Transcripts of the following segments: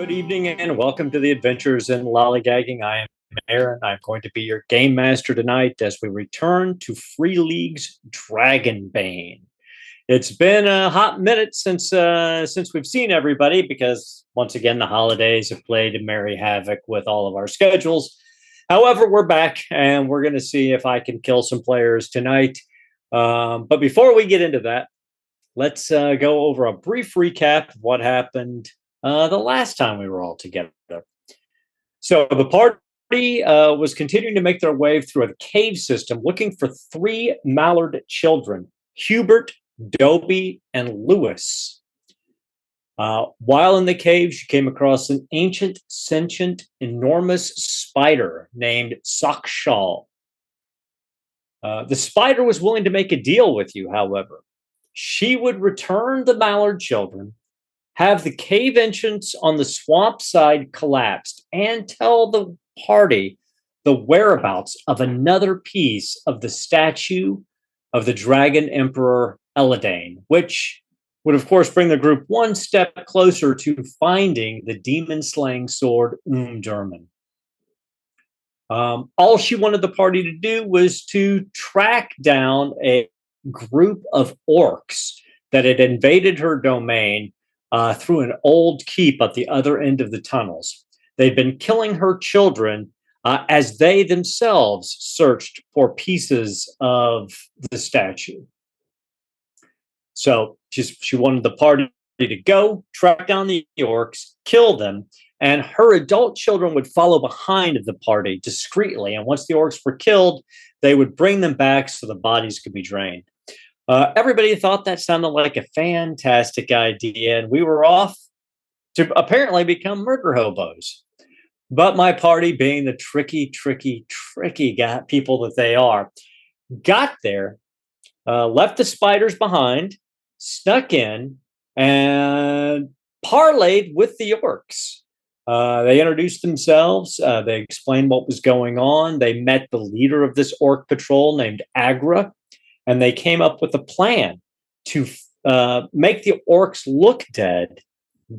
Good evening and welcome to the Adventures in Lollygagging. I am Aaron. I'm going to be your game master tonight as we return to Free League's Dragonbane. It's been a hot minute since we've seen everybody because once again the holidays have played merry havoc with all of our schedules. However, we're back and we're going to see if I can kill some players tonight. But before we get into that, let's go over a brief recap of what happened the last time we were all together. So the party was continuing to make their way through a cave system looking for three mallard children, Hubert, Dobie, and Lewis. While in the caves, you came across an ancient, sentient, enormous spider named Sakshal. The spider was willing to make a deal with you, however. She would return the mallard children, have the cave entrance on the swamp side collapsed, and tell the party the whereabouts of another piece of the statue of the Dragon Emperor Eladane, which would, of course, bring the group one step closer to finding the demon-slaying sword Umdurman. All she wanted the party to do was to track down a group of orcs that had invaded her domain through an old keep at the other end of the tunnels. They'd been killing her children as they themselves searched for pieces of the statue. So she wanted the party to go, track down the orcs, kill them, and her adult children would follow behind the party discreetly. And once the orcs were killed, they would bring them back so the bodies could be drained. Everybody thought that sounded like a fantastic idea, and we were off to apparently become murder hobos. But my party, being the tricky people that they are, got there, left the spiders behind, snuck in, and parlayed with the orcs. They introduced themselves. They explained what was going on. They met the leader of this orc patrol named Agra, and they came up with a plan to make the orcs look dead,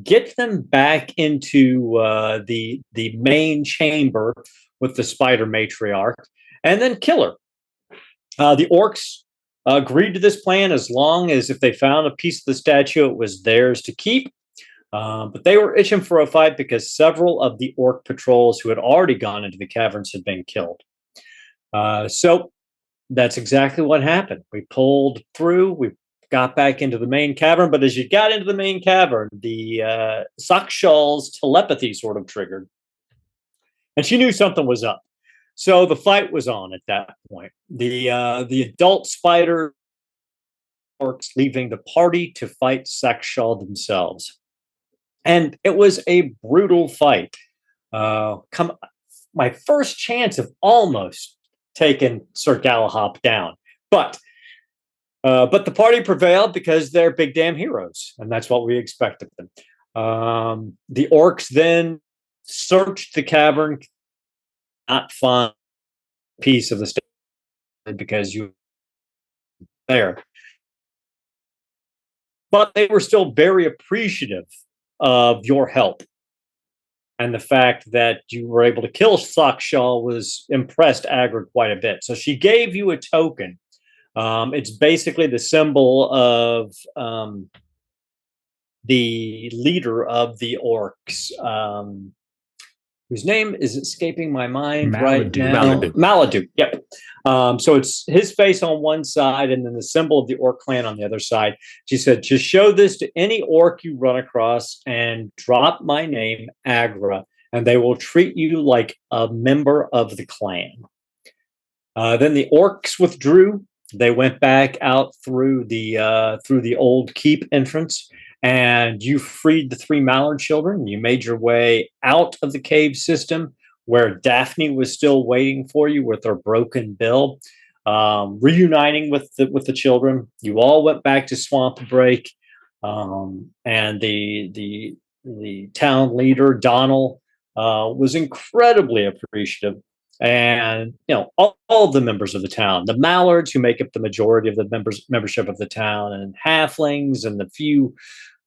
get them back into the main chamber with the spider matriarch, and then kill her. The orcs agreed to this plan as long as if they found a piece of the statue, it was theirs to keep. But they were itching for a fight because several of the orc patrols who had already gone into the caverns had been killed. So that's exactly what happened. We pulled through, we got back into the main cavern, but as you got into the main cavern, the Sakshal's telepathy sort of triggered. And she knew something was up. So the fight was on at that point. The adult spider orcs leaving the party to fight Sakshal themselves. And it was a brutal fight. My first chance of almost taking Sir Galahop down. But the party prevailed because they're big damn heroes, and that's what we expected them. The orcs then searched the cavern, not find a piece of the statue because you were there. But they were still very appreciative of your help. And the fact that you were able to kill Sakshal was impressed Agra quite a bit. So she gave you a token. It's basically the symbol of the leader of the orcs, whose name is escaping my mind right now. Maladu. Yep. So it's his face on one side and then the symbol of the orc clan on the other side. She said, just show this to any orc you run across and drop my name, Agra, and they will treat you like a member of the clan. Then the orcs withdrew. They went back out through the old keep entrance, and you freed the three mallard children. You made your way out of the cave system where Daphne was still waiting for you with her broken bill, reuniting with the children. You all went back to Swamp Break, and the town leader, Donald, was incredibly appreciative. And all of the members of the town, the mallards who make up the majority of the membership of the town, and halflings and the few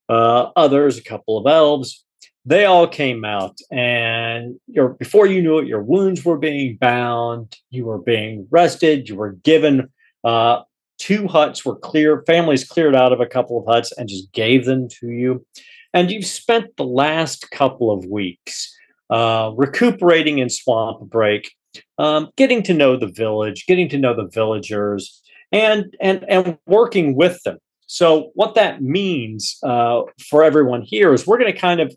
others, a couple of elves, They all came out, and before you knew it, your wounds were being bound, you were being rested, you were given 2 huts were clear, families cleared out of a couple of huts and just gave them to you. And you've spent the last couple of weeks recuperating in Swamp Break, getting to know the village, getting to know the villagers, and working with them. So what that means for everyone here is we're going to kind of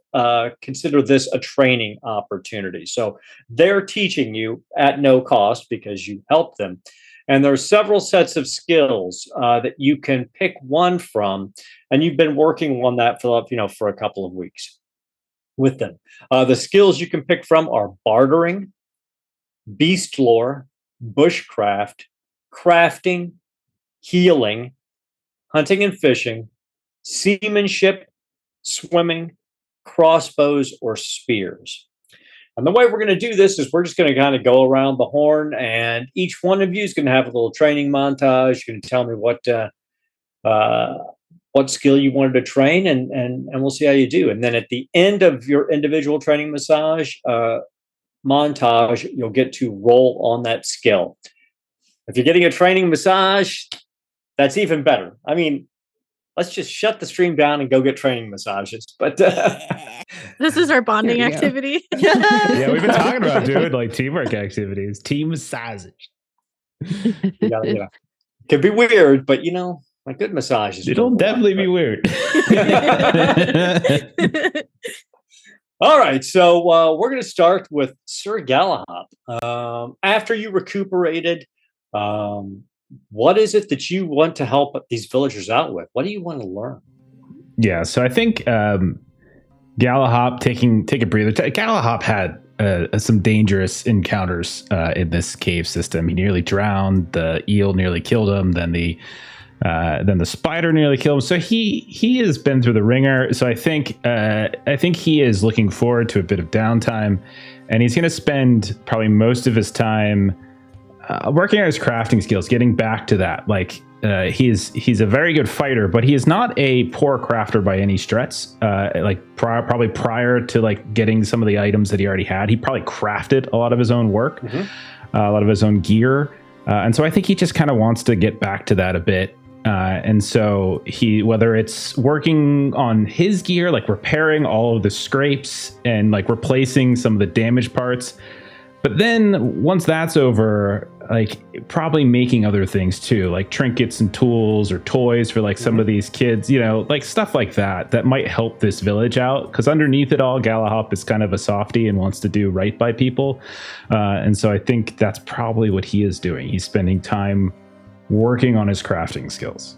consider this a training opportunity. So they're teaching you at no cost because you help them. And there are several sets of skills that you can pick one from, and you've been working on that for a couple of weeks with them. The skills you can pick from are bartering, beast lore, bushcraft, crafting, healing, hunting and fishing, seamanship, swimming, crossbows, or spears. And the way we're going to do this is we're just going to kind of go around the horn, and each one of you is going to have a little training montage. You're going to tell me what skill you wanted to train, and we'll see how you do. And then at the end of your individual training montage, you'll get to roll on that skill. If you're getting a training massage, that's even better. I mean, let's just shut the stream down and go get training massages. But this is our bonding activity. Yeah, we've been talking about doing like teamwork activities, team massages. It could be weird, but a good massage is. It'll definitely be weird. All right, so we're going to start with Sir Galahop. After you recuperated, what is it that you want to help these villagers out with? What do you want to learn? Yeah, so I think Galahop, take a breather. Galahop had some dangerous encounters in this cave system. He nearly drowned. The eel nearly killed him. Then the spider nearly killed him. So he has been through the ringer. So I think he is looking forward to a bit of downtime, and he's going to spend probably most of his time working on his crafting skills, getting back to that. Like he's a very good fighter, but he is not a poor crafter by any stretch. Probably prior to like getting some of the items that he already had, he probably crafted a lot of his own work, a lot of his own gear, and so I think he just kind of wants to get back to that a bit. And so whether it's working on his gear, like repairing all of the scrapes and like replacing some of the damaged parts. But then once that's over, like probably making other things too, like trinkets and tools or toys for like some of these kids, like stuff like that might help this village out. Because underneath it all, Galahop is kind of a softie and wants to do right by people. And so I think that's probably what he is doing. He's spending time working on his crafting skills.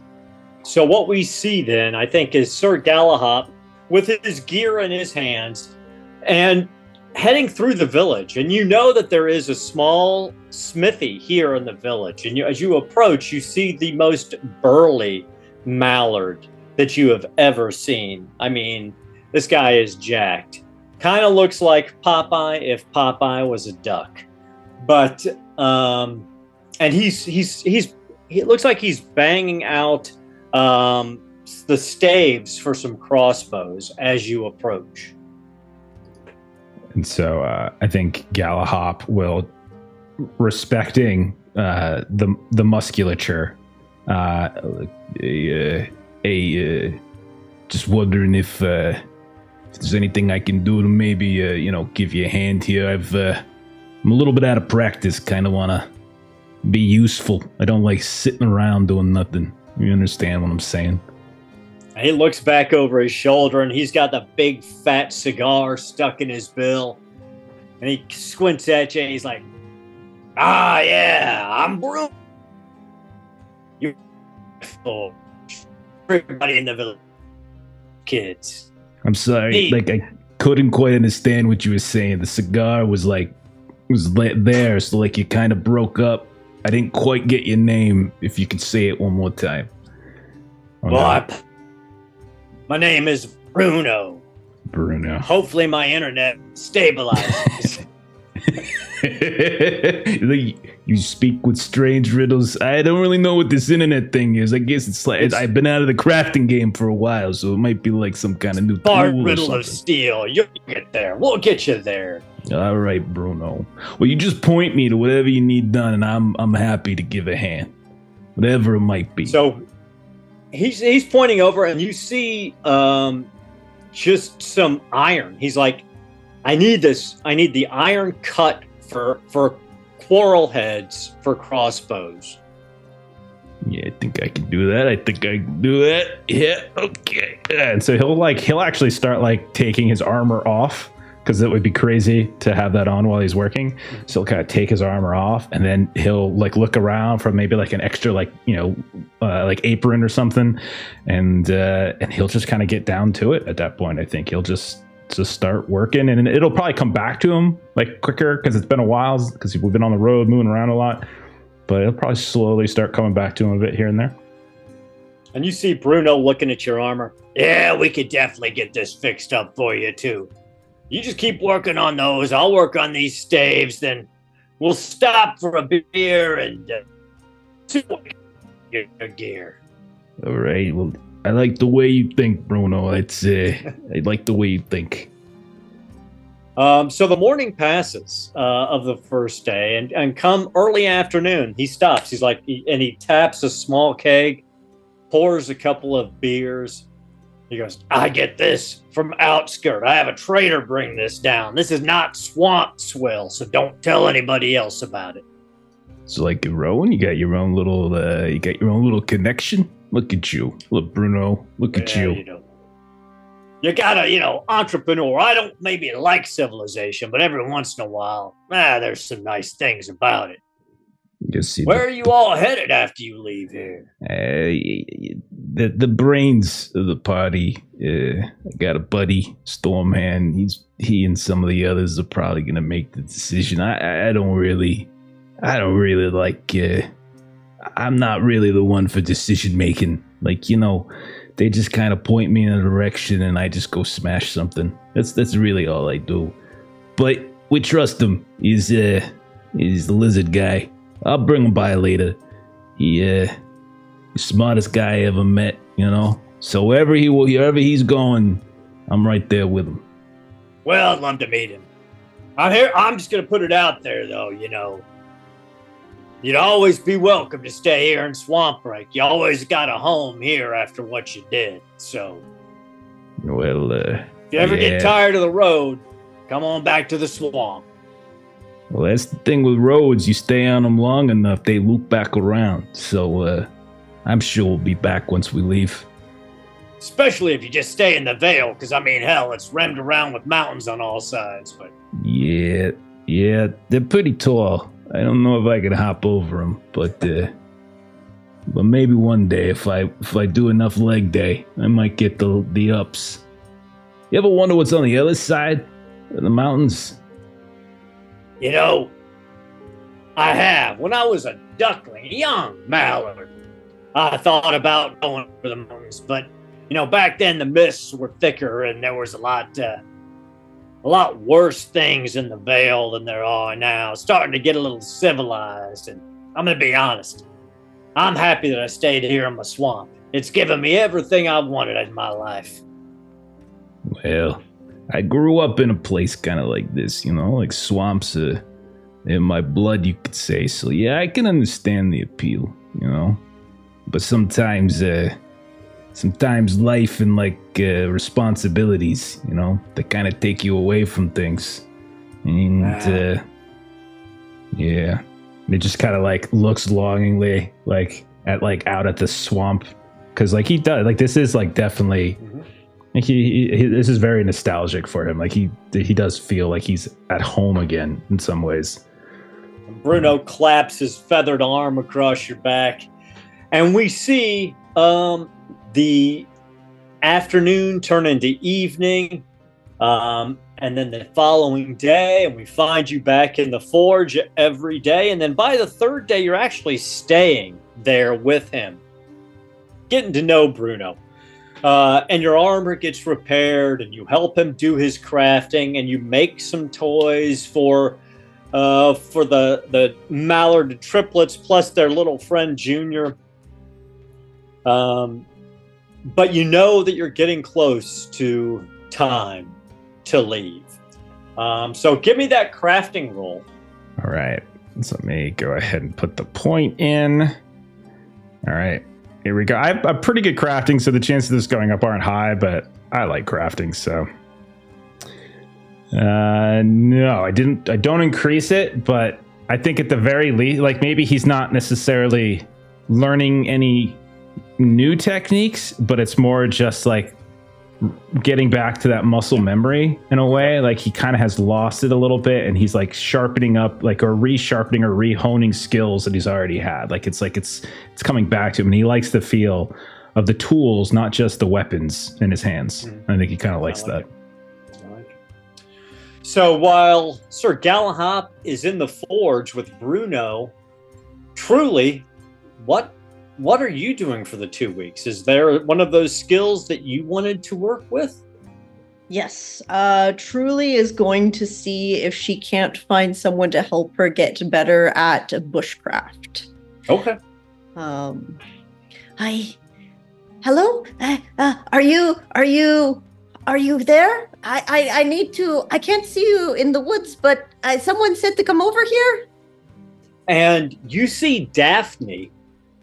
So what we see then, I think, is Sir Galahop with his gear in his hands and heading through the village. And you know that there is a small smithy here in the village. And as you approach, you see the most burly mallard that you have ever seen. I mean, this guy is jacked. Kind of looks like Popeye if Popeye was a duck. But and he looks like he's banging out the staves for some crossbows as you approach. And so I think Galahop will, respecting the musculature, just wondering if there's anything I can do to maybe give you a hand here. I'm a little bit out of practice. Kind of want to be useful. I don't like sitting around doing nothing. You understand what I'm saying? He looks back over his shoulder, and he's got the big fat cigar stuck in his bill. And he squints at you, and he's like, yeah, I'm Bruno. You everybody in the village. Kids. I'm sorry. I couldn't quite understand what you were saying. The cigar was there, so like you kind of broke up. I didn't quite get your name. If you could say it one more time. My name is Bruno. Bruno. Hopefully my internet stabilizes. You speak with strange riddles. I don't really know what this internet thing is. I guess it's like I've been out of the crafting game for a while, so it might be like some kind of new Bard tool or riddle something. of steel. You'll get there. We'll get you there. All right, Bruno. Well, you just point me to whatever you need done, and I'm happy to give a hand, whatever it might be. So he's pointing over, and you see just some iron. He's like, I need this. I need the iron cut for quarrel heads for crossbows. Yeah, I think I can do that. Yeah, okay. Yeah, and so he'll actually start like taking his armor off, because it would be crazy to have that on while he's working. So he'll kind of take his armor off, and then he'll like look around for maybe like an extra like like apron or something, and he'll just kind of get down to it at that point. I think he'll just start working, and it'll probably come back to him like quicker because it's been a while, because we've been on the road moving around a lot. But it'll probably slowly start coming back to him a bit here and there. And you see Bruno looking at your armor. Yeah, we could definitely get this fixed up for you too. You just keep working on those. I'll work on these staves. Then we'll stop for a beer and see what your gear. All right. Well, I like the way you think, Bruno. I like the way you think. So the morning passes of the first day, and come early afternoon, he stops. He's like, and he taps a small keg, pours a couple of beers. He goes, I get this from Outskirt. I have a trader bring this down. This is not swamp swill, so don't tell anybody else about it. So like Rowan, you got your own little connection. Look at you. Look, Bruno. Look at you. You gotta, entrepreneur. I don't maybe like civilization, but every once in a while, there's some nice things about it. Where are you all headed after you leave here? The brains of the party. I got a buddy, Stormhand. He and some of the others are probably gonna make the decision. I don't really like. I'm not really the one for decision making. Like, they just kind of point me in a direction and I just go smash something. That's really all I do. But we trust him. He's the lizard guy. I'll bring him by later. He's the smartest guy I ever met, So wherever he's going, I'm right there with him. Well, I'd love to meet him. I'm just gonna put it out there, though. You'd always be welcome to stay here in Swamp Break. You always got a home here after what you did. So, well, if you ever get tired of the road, come on back to the swamp. Well, that's the thing with roads. You stay on them long enough, they loop back around. So, I'm sure we'll be back once we leave. Especially if you just stay in the Vale, because, hell, it's rimmed around with mountains on all sides. But yeah, they're pretty tall. I don't know if I could hop over them, but maybe one day if I do enough leg day, I might get the ups. You ever wonder what's on the other side of the mountains? I have. When I was a duckling, a young mallard, I thought about going for the mountains, but back then the mists were thicker and there was a lot worse things in the Vale than there are now. Starting to get a little civilized, and I'm gonna be honest. I'm happy that I stayed here in my swamp. It's given me everything I wanted in my life. Well, I grew up in a place kind of like this, like swamps in my blood, you could say. So yeah, I can understand the appeal, But sometimes life and responsibilities, they kind of take you away from things. And yeah, it just kind of looks longingly out at the swamp, because he does this is definitely this is very nostalgic for him. He does feel like he's at home again in some ways. Bruno claps his feathered arm across your back, and we see the afternoon turn into evening, and then the following day, and we find you back in the forge every day, and then by the third day, you're actually staying there with him, getting to know Bruno, and your armor gets repaired, and you help him do his crafting, and you make some toys for for the mallard triplets plus their little friend Junior. But you know that you're getting close to time to leave. So give me that crafting roll. All right. So let me go ahead and put the point in. All right. Here we go. I have a pretty good crafting, so the chances of this going up aren't high, but I like crafting, so. No, I don't increase it, but I think at the very least, like maybe he's not necessarily learning any new techniques, but it's more just like getting back to that muscle memory in a way. Like he kind of has lost it a little bit, and he's like sharpening up, like, or resharpening or rehoning skills that he's already had. Like it's coming back to him, and he likes the feel of the tools, not just the weapons in his hands. I think he kind of likes that. So while Sir Galahop is in the forge with Bruno, truly, what are you doing for the 2 weeks? Is there one of those skills that you wanted to work with? Yes. Truly is going to see if she can't find someone to help her get better at bushcraft. Okay. Hello? Are you there? I need to. I can't see you in the woods, but someone said to come over here. And you see Daphne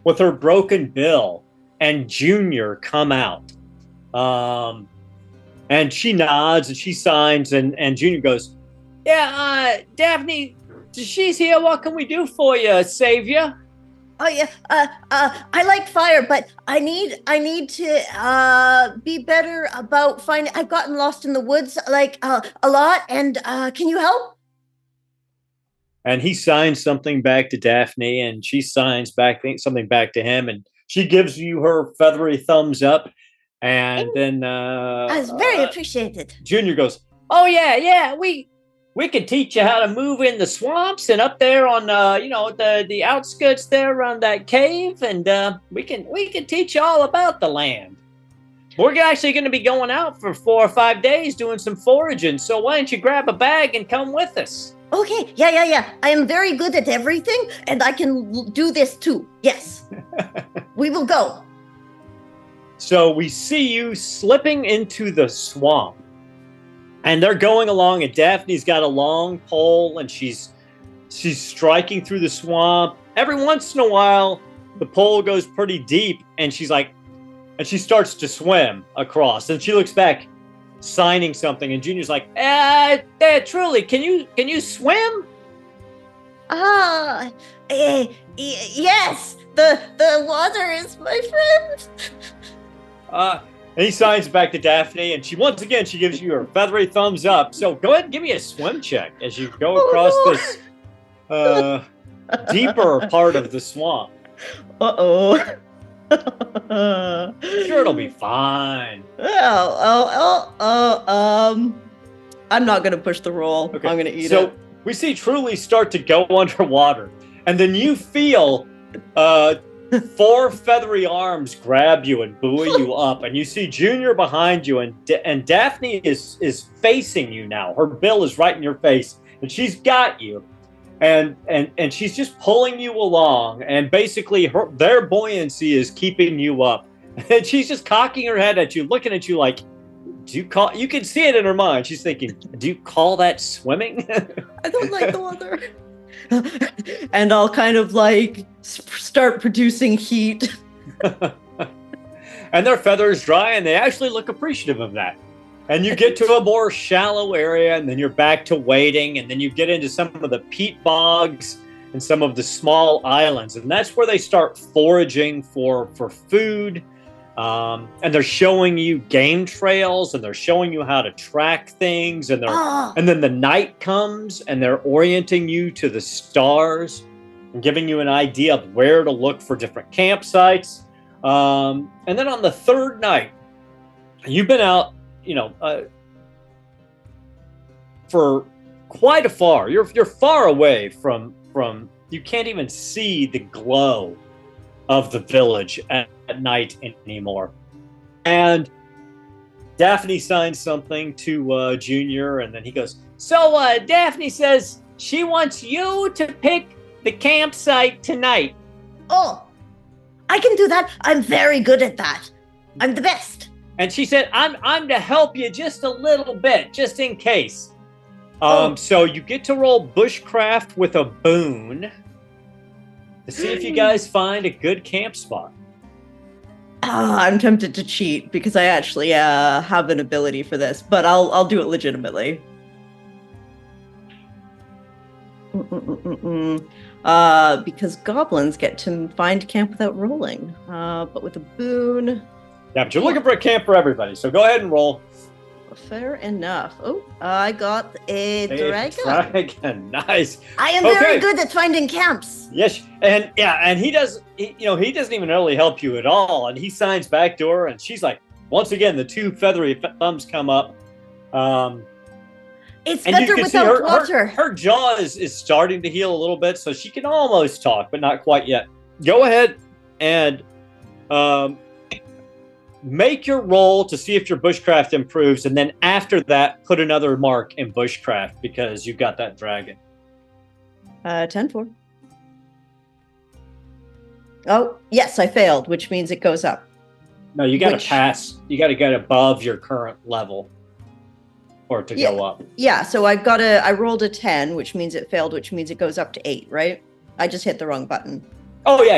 with her broken bill and Junior come out. And she nods and she signs, and Junior goes, "Yeah, Daphne, she's here. What can we do for you, Savior?" Oh yeah, I like fire, but I need to be better about finding. I've gotten lost in the woods like a lot, and can you help? And he signs something back to Daphne, and she signs back something back to him, and she gives you her feathery thumbs up, and then That's very appreciated. Junior goes, "Oh yeah, we can teach you how to move in the swamps and up there on the outskirts there around that cave, and we can teach you all about the land. We're actually going to be going out for 4 or 5 days doing some foraging, so why don't you grab a bag and come with us?" Okay, yeah. I am very good at everything, and I can do this too. Yes, we will go. So we see you slipping into the swamp. And they're going along, and Daphne's got a long pole, and she's striking through the swamp. Every once in a while, the pole goes pretty deep, and she starts to swim across. And she looks back, signing something, and Junior's like, Truly, can you swim?" Yes. The water is my friend. And he signs back to Daphne, and she gives you her feathery thumbs up. So go ahead and give me a swim check as you go across this deeper part of the swamp. Uh-oh. Sure, it'll be fine. I'm not gonna push the roll. Okay. I'm gonna eat it. So we see Truly start to go underwater, and then you feel 4 feathery arms grab you and buoy you up, and you see Junior behind you, and Daphne is facing you now. Her bill is right in your face, and she's got you, and she's just pulling you along, and basically their buoyancy is keeping you up, and she's just cocking her head at you, looking at you like, you can see it in her mind. She's thinking, do you call that swimming? I don't like the water. And I'll kind of like start producing heat. And their feathers dry, and they actually look appreciative of that. And you get to a more shallow area, and then you're back to wading, and then you get into some of the peat bogs and some of the small islands, and that's where they start foraging for food. And they're showing you game trails, and they're showing you how to track things, and and then the night comes, and they're orienting you to the stars and giving you an idea of where to look for different campsites. And then on the 3rd night, you've been out, for quite a far. You're far away from. You can't even see the glow of the village at night anymore. And Daphne signs something to Junior, and then he goes, "So Daphne says she wants you to pick the campsite tonight. Oh, I can do that. I'm very good at that. I'm the best. And she said, I'm to help you just a little bit, just in case. So you get to roll bushcraft with a boon to see if you guys find a good camp spot. I'm tempted to cheat because I actually have an ability for this, but I'll do it legitimately. Because goblins get to find camp without rolling. But with a boon... Yeah, but you're looking for a camp for everybody, so go ahead and roll. Fair enough. Oh, I got a dragon. Dragon, nice. I am very good at finding camps. Yes, and he doesn't even really help you at all. And he signs back to her, and she's like, once again, the two feathery thumbs come up. It's and better without water. Her jaw is starting to heal a little bit, so she can almost talk, but not quite yet. Go ahead and make your roll to see if your bushcraft improves, and then after that, put another mark in bushcraft because you've got that dragon. 10-4. Oh, yes, I failed, which means it goes up. No, you got to pass. You got to get above your current level for it to go up. Yeah, so I rolled a 10, which means it failed, which means it goes up to 8, right? I just hit the wrong button. Oh, yeah.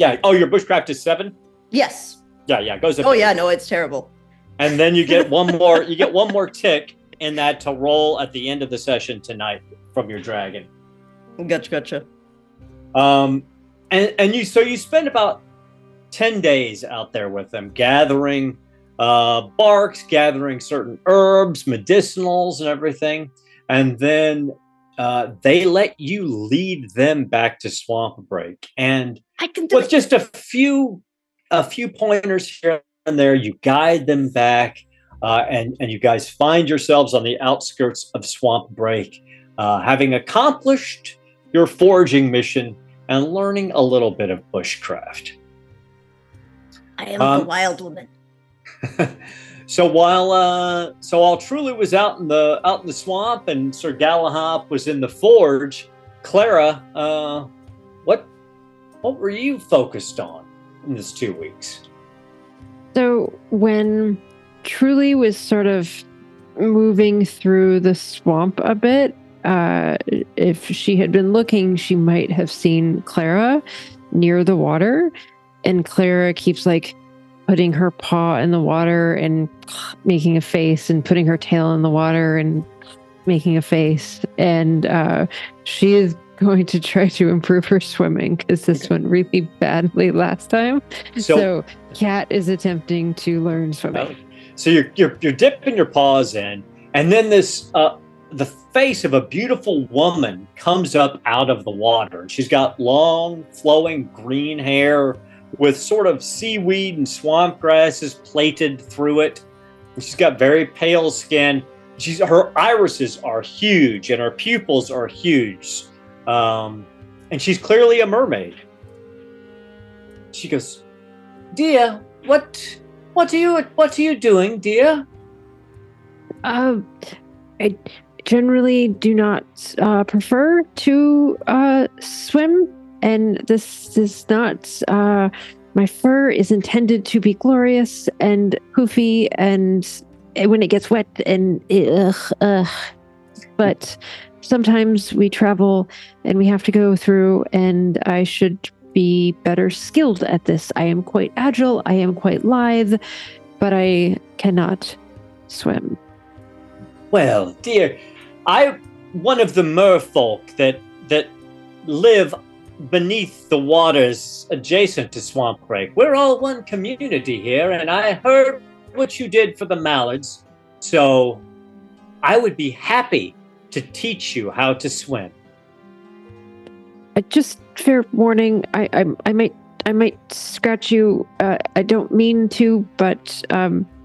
Yeah, oh, your bushcraft is 7? Yes. Yeah, it goes up. Oh, yeah, no, it's terrible. And then you get one more tick in that to roll at the end of the session tonight from your dragon. Gotcha. And you spend about 10 days out there with them, gathering barks, gathering certain herbs, medicinals, and everything. And then they let you lead them back to Swamp Break. And I can do with it. just a few pointers here and there, you guide them back, and you guys find yourselves on the outskirts of Swamp Break, having accomplished your foraging mission and learning a little bit of bushcraft. I am the wild woman. So while Truly was out in the swamp and Sir Galahop was in the forge, Clara, what were you focused on in this 2 weeks? So when Truly was sort of moving through the swamp a bit, if she had been looking, she might have seen Clara near the water, and Clara keeps like putting her paw in the water and making a face, and putting her tail in the water and making a face, and she is going to try to improve her swimming because this went really badly last time. So Kat is attempting to learn swimming. So you're dipping your paws in, and then this the face of a beautiful woman comes up out of the water. She's got long, flowing green hair with sort of seaweed and swamp grasses plaited through it. And she's got very pale skin. Her irises are huge and her pupils are huge. And she's clearly a mermaid. She goes, "Dear, what are you doing, dear?" I generally do not prefer to swim, and this is not. My fur is intended to be glorious and poofy, and when it gets wet and but sometimes we travel and we have to go through, and I should be better skilled at this. I am quite agile, I am quite lithe, but I cannot swim. Well, dear, I'm one of the merfolk that live beneath the waters adjacent to Swamp Break. We're all one community here, and I heard what you did for the mallards, so I would be happy to teach you how to swim. Just fair warning, I might scratch you. I don't mean to, but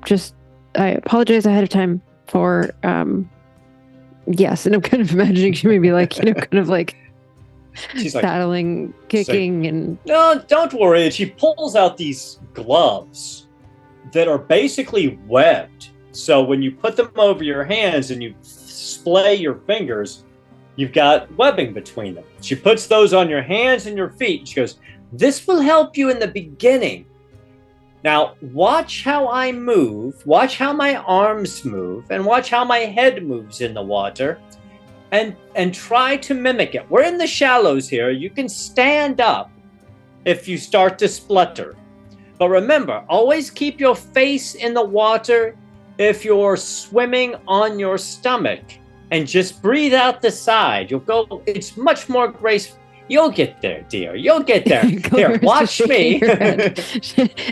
just I apologize ahead of time for yes. And I'm kind of imagining she may be like, kind of like she's like battling, kicking, and no, don't worry. And she pulls out these gloves that are basically webbed. So when you put them over your hands and you display your fingers, you've got webbing between them. She puts those on your hands and your feet. She goes, "This will help you in the beginning. Now, watch how I move, watch how my arms move, and watch how my head moves in the water, and try to mimic it. We're in the shallows here. You can stand up if you start to splutter. But remember, always keep your face in the water if you're swimming on your stomach, and just breathe out the side. You'll go, it's much more graceful. You'll get there, dear. You'll get there. Here, watch me."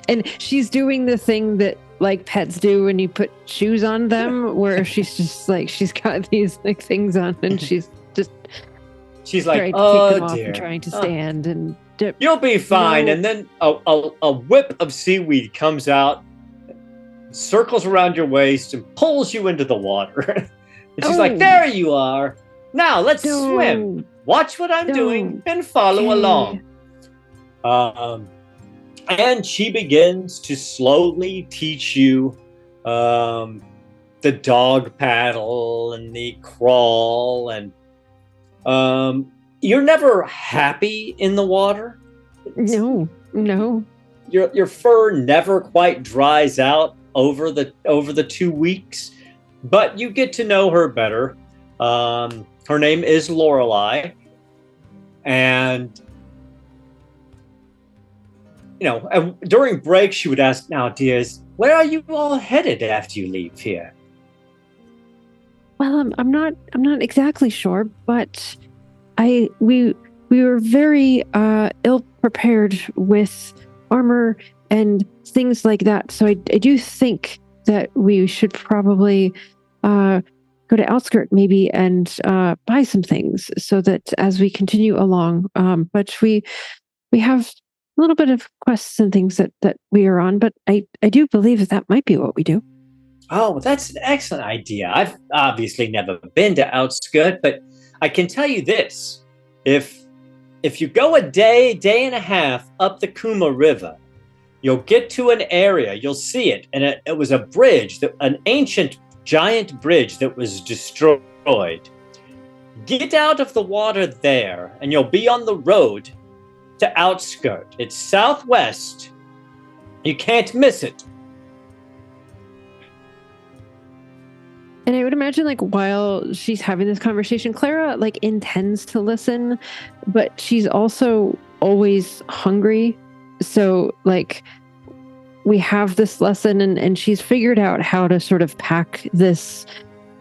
And she's doing the thing that like pets do when you put shoes on them, where she's just like, she's got these like things on and she's like, trying to "Oh take them off dear, and trying to stand and dip. you'll be fine." No. And then a whip of seaweed comes out, circles around your waist, and pulls you into the water. And she's like, Oh. "There you are. Now let's No. swim. Watch what I'm No. doing and follow Okay. along." And she begins to slowly teach you the dog paddle and the crawl. And you're never happy in the water. No. Your fur never quite dries out over the 2 weeks, but you get to know her better. Her name is Lorelei, and during break she would ask, "Now, dears, where are you all headed after you leave here?" Well, I'm not exactly sure, but we were very ill prepared with armor and things like that. So I do think that we should probably go to Outskirt maybe and buy some things so that as we continue along. But we have a little bit of quests and things that we are on, but I do believe that might be what we do. Oh, that's an excellent idea. I've obviously never been to Outskirt, but I can tell you this. If you go a day and a half up the Kuma River, you'll get to an area, you'll see it, and it was a bridge, an ancient giant bridge that was destroyed. Get out of the water there, and you'll be on the road to Outskirt. It's southwest. You can't miss it. And I would imagine, like, while she's having this conversation, Clara, like, intends to listen, but she's also always hungry. So, like, we have this lesson, and she's figured out how to sort of pack this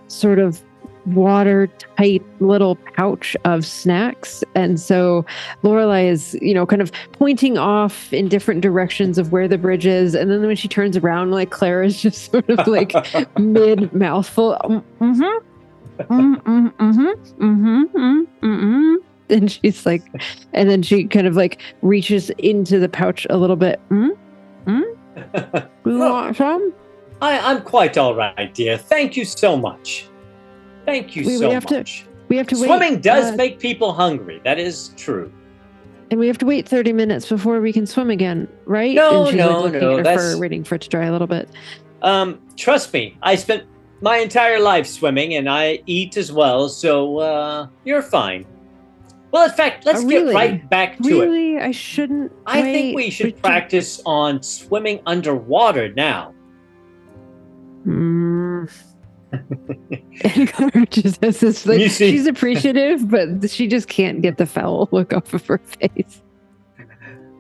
sort of watertight little pouch of snacks. And so Lorelei is, kind of pointing off in different directions of where the bridge is. And then when she turns around, like, Clara's just sort of like mid mouthful. And she's like, and then she kind of like reaches into the pouch a little bit. You want some? I'm quite all right, dear. Thank you so much. Thank you so much. We have to wait. Swimming does make people hungry. That is true. And we have to wait 30 minutes before we can swim again, right? No, and she's no, like no, her that's- fur, waiting for it to dry a little bit. Trust me, I spent my entire life swimming, and I eat as well, so you're fine. Well, in fact, let's get Really? right back to it. Really? I shouldn't I wait. think we should practice on swimming underwater now. And Clara just has this, like, You see- she's appreciative, but she just can't get the foul look off of her face.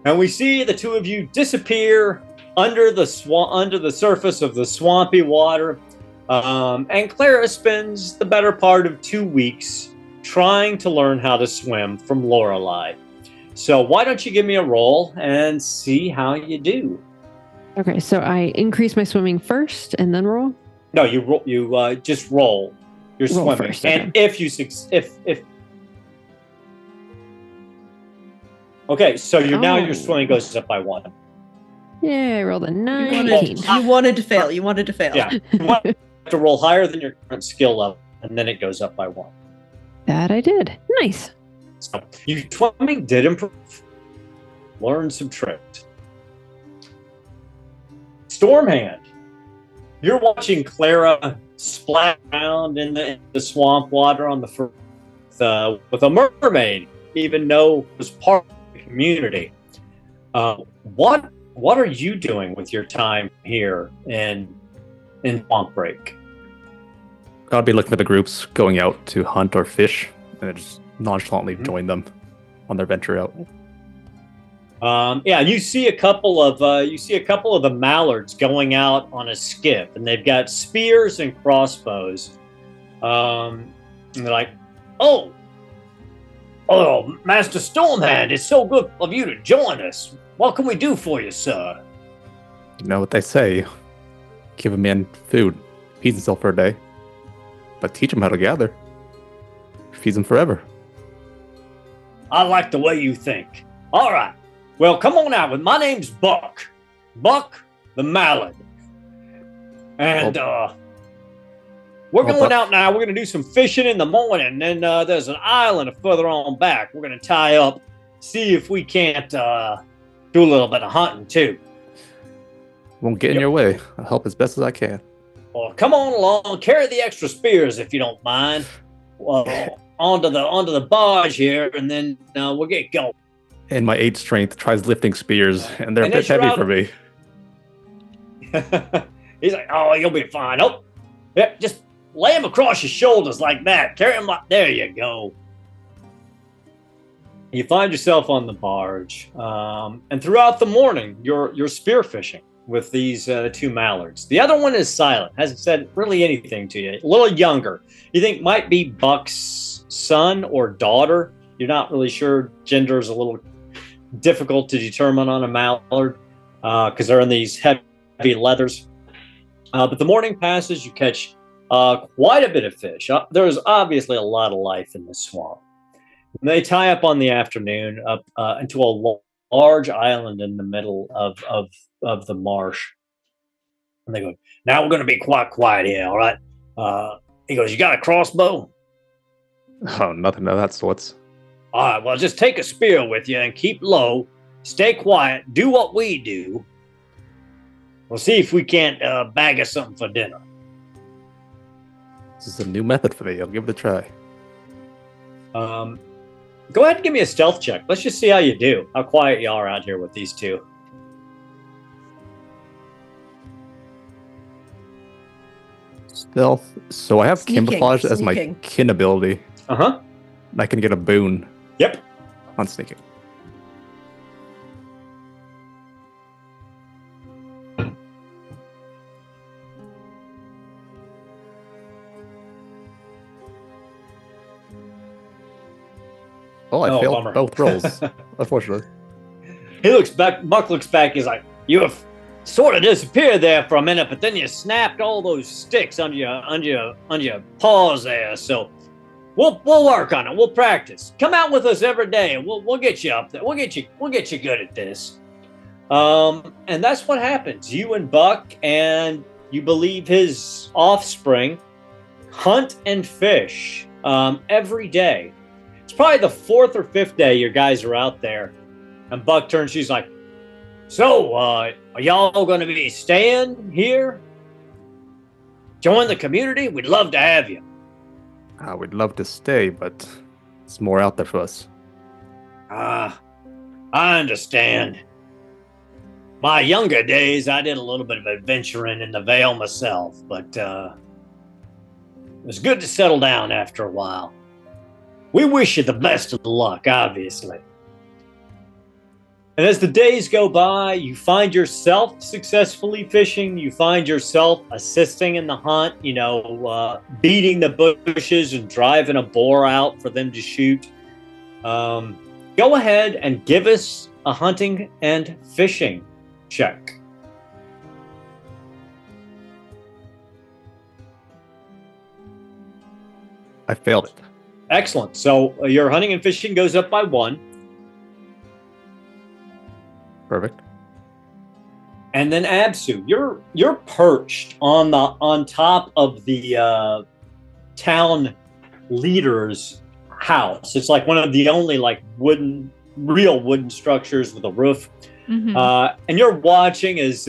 And we see the two of you disappear under the surface of the swampy water. And Clara spends the better part of 2 weeks trying to learn how to swim from Lorelei. So why don't you give me a roll and see how you do? Okay, so I increase my swimming first and then roll. No, you just roll. You're Roll swimming, first, okay. and if you okay, so now your swimming goes up by 1. Yeah, I rolled a You 19. wanted to fail. You wanted to fail. Yeah, you want to roll higher than your current skill level, and then it goes up by 1. That I did. Nice. So your swimming did improve. Learn some tricks. Stormhand, you're watching Clara splash around in the swamp water on the first with a mermaid, even though it was part of the community. What are you doing with your time here in Swamp Break? I'll be looking at the groups going out to hunt or fish, and then just nonchalantly join them on their venture out. You see a couple of the mallards going out on a skiff, and they've got spears and crossbows. And they're like, "Oh, Master Stormhand, it's so good of you to join us. What can we do for you, sir?" You know what they say: give a man food, feeds himself for a day, but teach him how to gather, feeds him forever. I like the way you think. All right. Well, come on out with. My name's Buck the Mallard, and we're going out now. We're going to do some fishing in the morning. And then there's an island further on back. We're going to tie up, see if we can't do a little bit of hunting too. Won't get in your way. I'll help as best as I can. Well, come on along. Carry the extra spears if you don't mind. Onto the barge here, and then we'll get going. And my 8 strength tries lifting spears, and they're a bit heavy for me. He's like, "Oh, you'll be fine. Oh, yeah, just lay him across your shoulders like that. Carry him like, there you go." You find yourself on the barge, and throughout the morning, you're spearfishing with these 2 mallards. The other one is silent, hasn't said really anything to you. A little younger. You think might be Buck's son or daughter. You're not really sure. Gender is a little difficult to determine on a mallard because they're in these heavy leathers. But the morning passes, you catch quite a bit of fish. There's obviously a lot of life in this swamp. And they tie up on the afternoon up into a large island in the middle of the marsh. And they go, "Now we're going to be quite quiet here, all right?" He goes, "You got a crossbow?" Oh, nothing of that sorts. "All right, well, just take a spear with you and keep low. Stay quiet. Do what we do. We'll see if we can't bag us something for dinner." This is a new method for me. I'll give it a try. Go ahead and give me a stealth check. Let's just see how you do. How quiet you are out here with these 2. Stealth. So I have Sneaking, camouflage as my sneaking. kin ability. Uh-huh. I can get a boon Yep. on sneaking. Oh, I failed bummer. both rolls, unfortunately. He looks back. Buck looks back. He's like, "You have sort of disappeared there for a minute, but then you snapped all those sticks on your paws there. So we'll work on it. We'll practice. Come out with us every day, and we'll get you up there. We'll get you good at this." And that's what happens. You and Buck, and you believe his offspring, hunt and fish every day. It's probably the 4th or 5th day your guys are out there, and Buck turns. She's like, "So, are y'all going to be staying here? Join the community? We'd love to have you." We'd love to stay, but it's more out there for us. I understand. My younger days, I did a little bit of adventuring in the Vale myself, but it was good to settle down after a while. We wish you the best of luck, obviously. And as the days go by, you find yourself successfully fishing. You find yourself assisting in the hunt, beating the bushes and driving a boar out for them to shoot. Go ahead and give us a hunting and fishing check. I failed it. Excellent. So your hunting and fishing goes up by 1. Perfect. And then Absu, you're perched on top of the town leader's house. It's like one of the only real wooden structures with a roof. Mhm. And you're watching as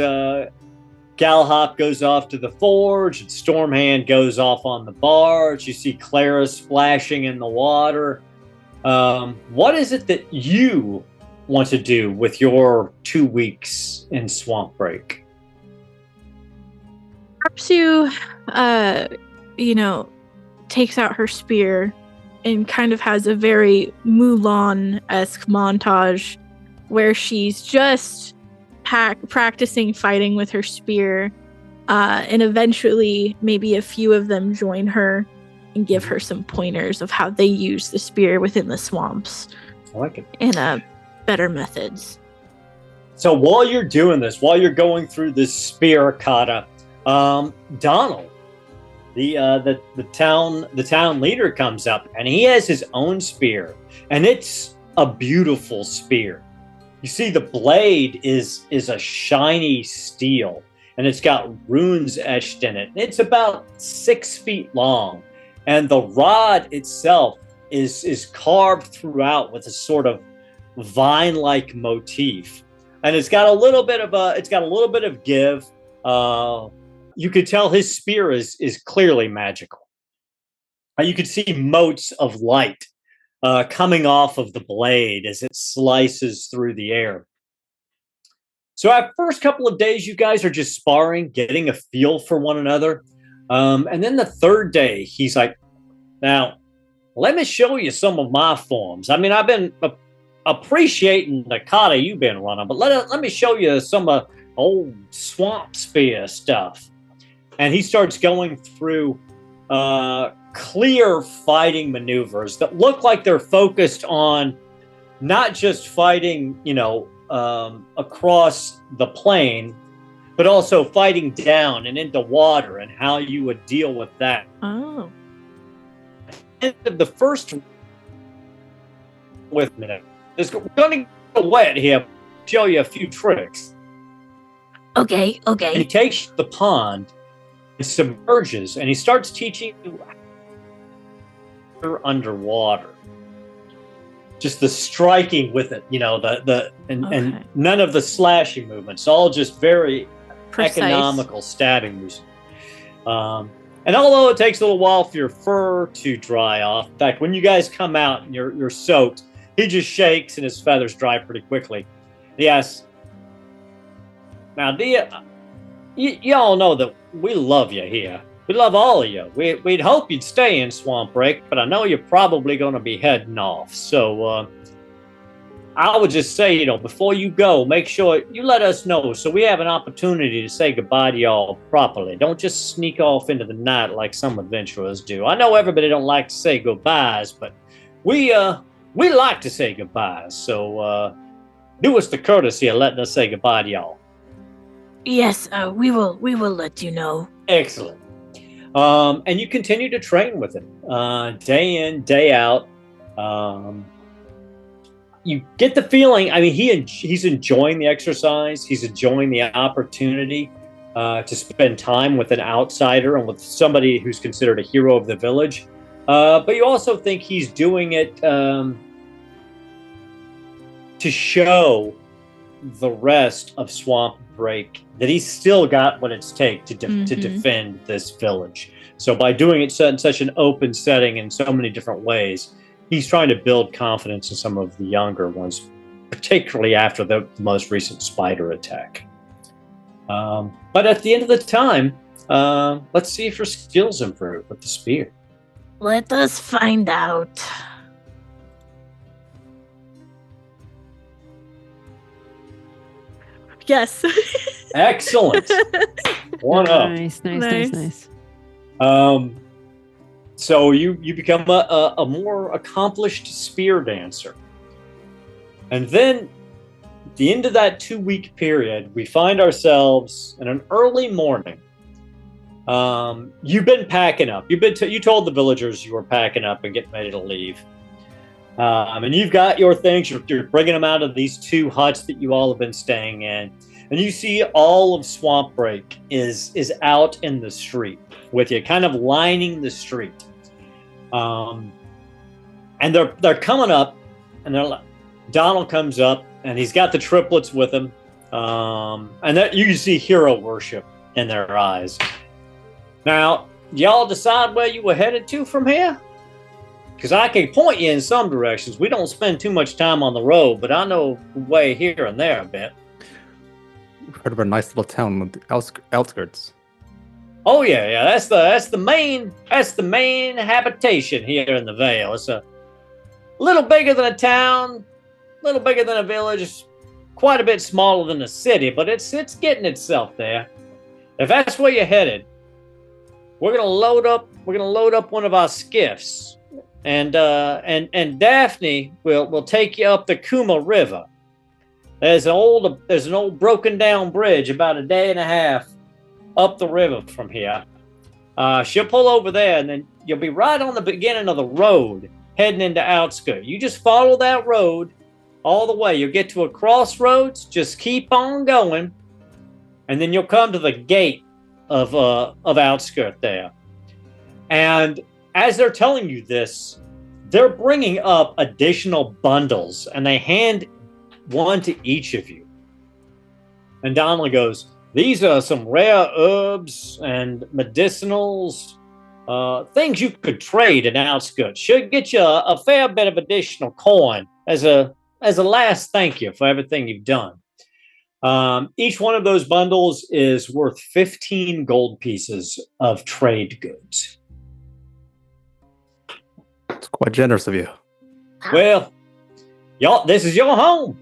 Galahop goes off to the forge, and Stormhand goes off on the barge. You see Clara splashing in the water. What is it that you want to do with your 2 weeks in Swamp Break? Sue, takes out her spear and kind of has a very Mulan-esque montage where she's just practicing fighting with her spear, and eventually maybe a few of them join her and give her some pointers of how they use the spear within the swamps. I like it. And better methods. So while you're doing this, while you're going through this spear kata, Donald, the town leader, comes up, and he has his own spear, and it's a beautiful spear. You see, the blade is a shiny steel, and it's got runes etched in it. It's about 6 feet long, and the rod itself is carved throughout with a sort of vine-like motif, and it's got a little bit of give. You could tell his spear is clearly magical. You could see motes of light coming off of the blade as it slices through the air. So our first couple of days, you guys are just sparring, getting a feel for one another. And then the third day, he's like, now, let me show you some of my forms. I mean, I've been appreciating the kata you've been running, but let me show you some of old swamp spear stuff. And he starts going through clear fighting maneuvers that look like they're focused on not just fighting, across the plane, but also fighting down and into water and how you would deal with that. Oh. And the first with minute is going to go wet here. Show you a few tricks. Okay. And he takes the pond and submerges, and he starts teaching you underwater. Just the striking with it, and none of the slashing movements, all just very Precise. Economical stabbing moves. And although it takes a little while for your fur to dry off, in fact, when you guys come out and you're soaked, he just shakes and his feathers dry pretty quickly. He asks, now, you all know that we love you here. We love all of you. We'd hope you'd stay in Swamp Break, but I know you're probably going to be heading off. So I would just say, before you go, make sure you let us know so we have an opportunity to say goodbye to y'all properly. Don't just sneak off into the night like some adventurers do. I know everybody don't like to say goodbyes, but we like to say goodbyes. So do us the courtesy of letting us say goodbye to y'all. Yes, we will let you know. Excellent. And you continue to train with him day in, day out. You get the feeling, he's enjoying the exercise. He's enjoying the opportunity to spend time with an outsider and with somebody who's considered a hero of the village. But you also think he's doing it to show the rest of Swamp Break that he's still got what it's take to defend this village. So by doing it in such an open setting in so many different ways, he's trying to build confidence in some of the younger ones, particularly after the most recent spider attack. But at the end of the time, let's see if your skills improve with the spear. Let us find out. Yes. Excellent. One up. Nice. So you become a more accomplished spear dancer. And then at the end of that 2-week period, we find ourselves in an early morning. You've been packing up. You told the villagers you were packing up and getting ready to leave. And you've got your things. You're bringing them out of these 2 huts that you all have been staying in. And you see all of Swamp Break is out in the street with you, kind of lining the street. And they're coming up, and Donald comes up, and he's got the triplets with him. And that you can see hero worship in their eyes. Now, y'all decide where you were headed to from here? Because I can point you in some directions. We don't spend too much time on the road, but I know the way here and there a bit. Heard of a nice little town with the outskirts. Oh yeah. That's the main habitation here in the Vale. It's a little bigger than a town, a little bigger than a village, quite a bit smaller than a city, but it's getting itself there. If that's where you're headed, we're gonna load up one of our skiffs, and Daphne will take you up the Kuma River. There's an old broken down bridge about a day and a half up the river from here. She'll pull over there, and then you'll be right on the beginning of the road heading into Outskirt. You just follow that road all the way. You'll get to a crossroads. Just keep on going, and then you'll come to the gate of Outskirt there. And as they're telling you this, they're bringing up additional bundles, and they hand one to each of you. And Donnelly goes, "These are some rare herbs and medicinals, things you could trade in Outskirts. Should get you a fair bit of additional coin as a last thank you for everything you've done. Each one of those bundles is worth 15 gold pieces of trade goods." It's quite generous of you. Well, y'all, this is your home.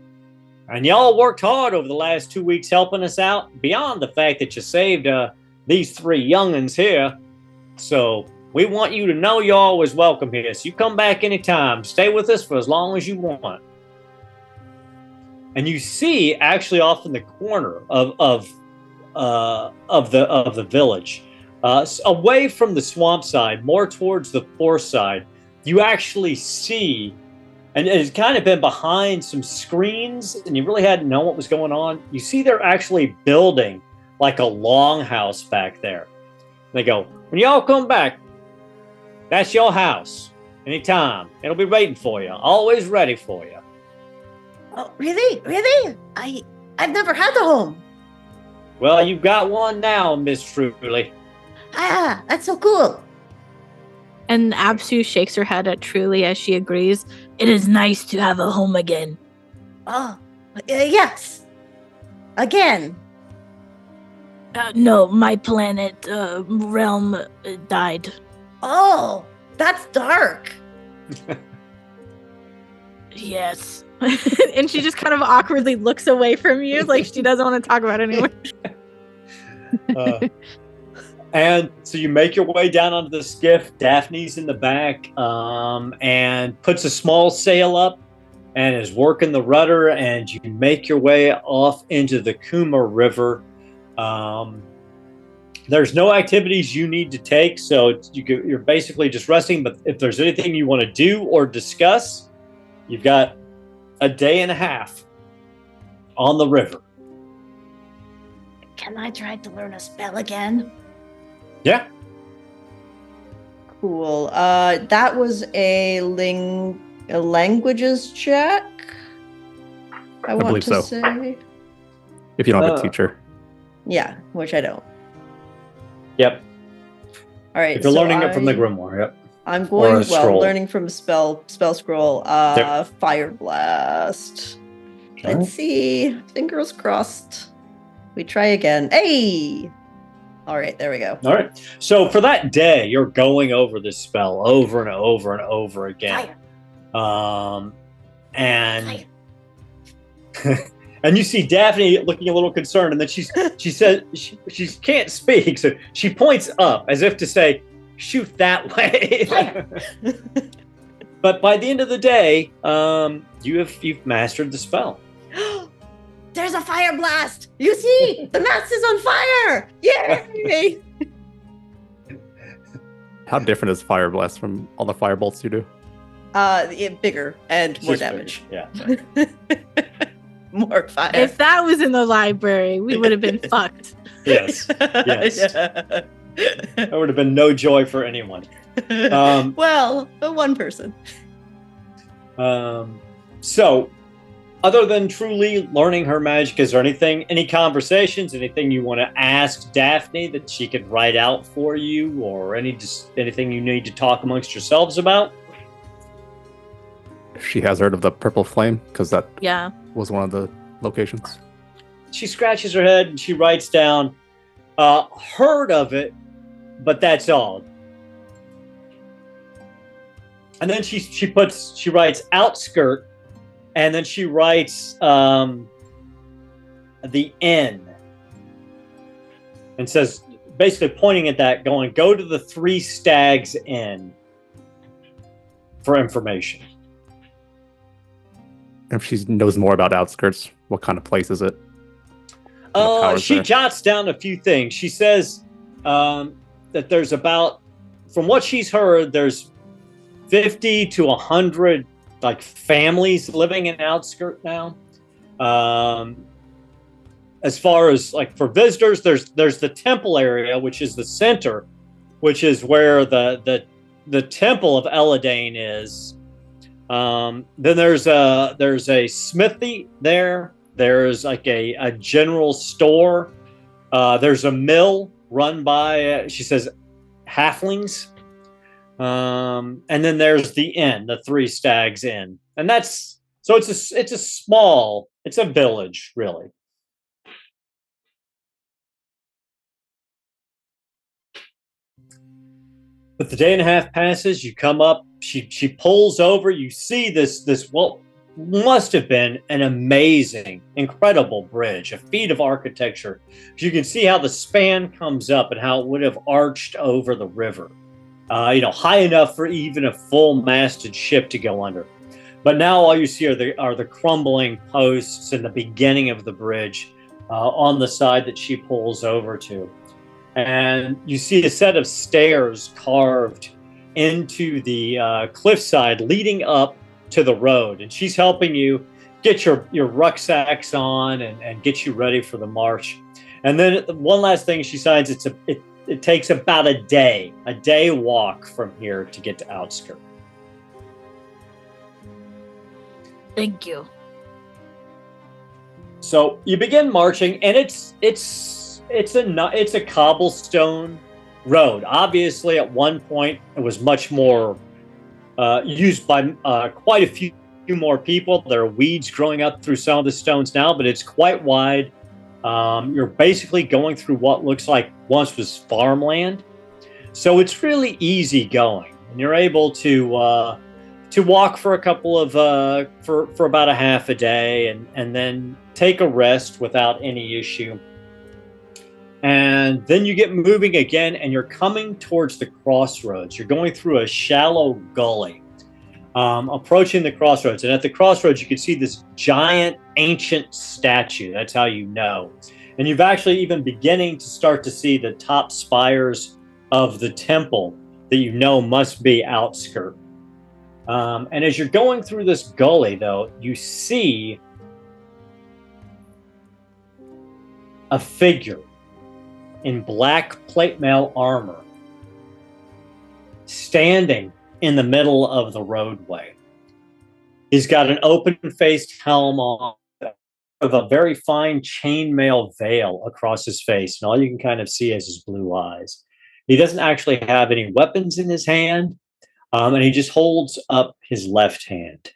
And y'all worked hard over the last 2 weeks helping us out, beyond the fact that you saved these 3 young'uns here. So we want you to know you're always welcome here. So you come back anytime. Stay with us for as long as you want. And you see, actually, off in the corner of the village, away from the swamp side, more towards the forest side, you actually see. And it's kind of been behind some screens, and you really hadn't known what was going on. You see they're actually building like a longhouse back there. And they go, "When y'all come back, that's your house. Anytime. It'll be waiting for you. Always ready for you." Oh, really? Really? I've never had a home. Well, you've got one now, Miss Truly. Ah, that's so cool. And Absu shakes her head at Truly as she agrees. It is nice to have a home again. Oh, yes. Again. No, my planet, realm died. Oh, that's dark. Yes. And she just kind of awkwardly looks away from you, like she doesn't want to talk about it anymore. And so you make your way down onto the skiff. Daphne's in the back, and puts a small sail up and is working the rudder, and you make your way off into the Kuma River. There's no activities you need to take, so you're basically just resting. But if there's anything you want to do or discuss, you've got a day and a half on the river. Can I try to learn a spell again? Yeah. Cool. That was a languages check. I want believe to so. say. If you don't have a teacher. Yeah, which I don't. Yep. All right. If you're learning it from the grimoire, yep. I'm Or going a scroll. learning from a spell scroll. Yep. Fire blast. All right. Let's see. Fingers crossed. We try again. Hey. All right, there we go. All right. So for that day, you're going over this spell over and over and over again. Fire. And and you see Daphne looking a little concerned, and then she says she can't speak, so she points up as if to say, "Shoot that way." But by the end of the day, you've mastered the spell. There's a fire blast. You see, the mast is on fire. Yay! How different is Fire Blast from all the firebolts you do? Bigger and more Just damage. bigger, yeah. More fire. If that was in the library, we would have been fucked. Yes. Yes. Yeah. There would have been no joy for anyone. Well, one person. So other than truly learning her magic, is there any conversations, anything you want to ask Daphne that she could write out for you, or anything you need to talk amongst yourselves about? She has heard of the Purple Flame, because that Yeah. was one of the locations. She scratches her head and she writes down, heard of it, but that's all. And then she writes outskirt, and then she writes the inn, and says, basically pointing at that, going, go to the Three Stags Inn for information. If she knows more about outskirts, what kind of place is it? She jots down a few things. She says that there's about, from what she's heard, there's 50 to 100 like families living in outskirt now. As far as like for visitors, there's the temple area, which is the center, which is where the temple of Eladane is. Then there's a smithy there. There's like a general store. There's a mill run by, she says, halflings. And then there's the inn, the Three Stags Inn. And it's a village, really. But the day and a half passes, you come up, she pulls over, you see this what must have been an amazing, incredible bridge, a feat of architecture. You can see how the span comes up and how it would have arched over the river. High enough for even a full-masted ship to go under. But now all you see are the crumbling posts and the beginning of the bridge on the side that she pulls over to. And you see a set of stairs carved into the cliffside leading up to the road. And she's helping you get your rucksacks on and get you ready for the march. And then one last thing she signs, it takes about a day walk from here to get to outskirt. Thank you. So you begin marching, and it's a cobblestone road. Obviously, at one point, it was much more used by quite a few more people. There are weeds growing up through some of the stones now, but it's quite wide. You're basically going through what looks like once was farmland. So it's really easy going. And you're able to walk for a couple of, for about a half a day and then take a rest without any issue. And then you get moving again, and you're coming towards the crossroads. You're going through a shallow gully, approaching the crossroads. And at the crossroads, you can see this giant ancient statue. That's how you know. And you've actually even beginning to start to see the top spires of the temple that you know must be outskirt. And as you're going through this gully, though, you see a figure in black plate mail armor standing in the middle of the roadway. He's got an open-faced helm on with a very fine chainmail veil across his face, and all you can kind of see is his blue eyes. He doesn't actually have any weapons in his hand, and he just holds up his left hand.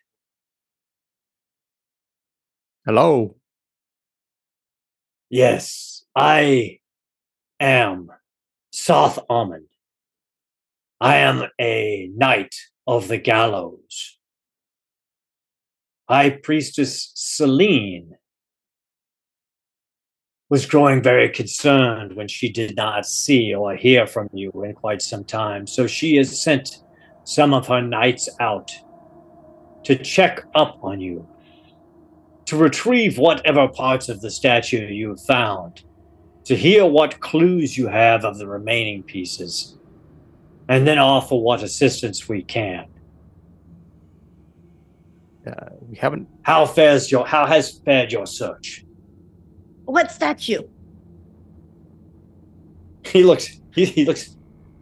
Hello. Yes, I am Soth Amon. I am a knight of the gallows. High Priestess Celine was growing very concerned when she did not see or hear from you in quite some time. So she has sent some of her knights out to check up on you, to retrieve whatever parts of the statue you have found, to hear what clues you have of the remaining pieces, and then offer what assistance we can. We haven't. How has fared your search? What statue? He looks.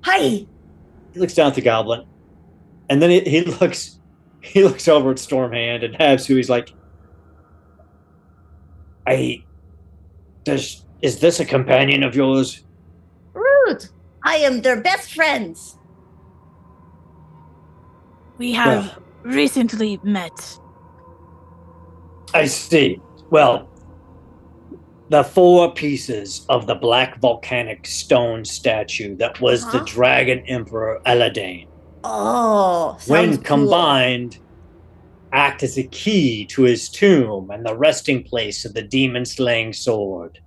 Hi. He looks down at the goblin, and then he looks over at Stormhand and Habs, who he's like, Is this a companion of yours? Rude. I am their best friends. We have Well. recently met. I see. Well, the 4 pieces of the black volcanic stone statue that was the Uh-huh. Dragon Emperor Eladane, Oh, when sounds cool. combined, act as a key to his tomb and the resting place of the demon-slaying sword,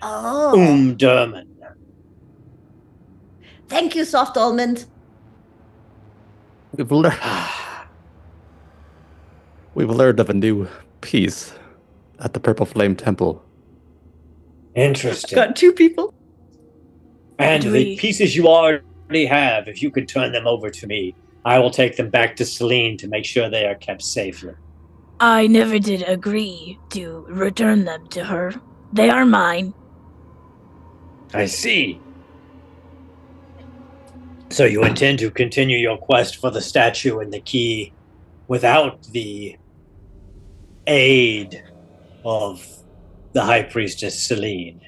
Oh. Durman. Thank you, Soft Almond. We've learned. We've learned of a new piece at the Purple Flame Temple. Interesting. Got 2 people. And Do the we- pieces you already have, if you could turn them over to me, I will take them back to Celine to make sure they are kept safely. I never did agree to return them to her. They are mine. I see. So you intend to continue your quest for the statue and the key without the aid of the High Priestess Celine?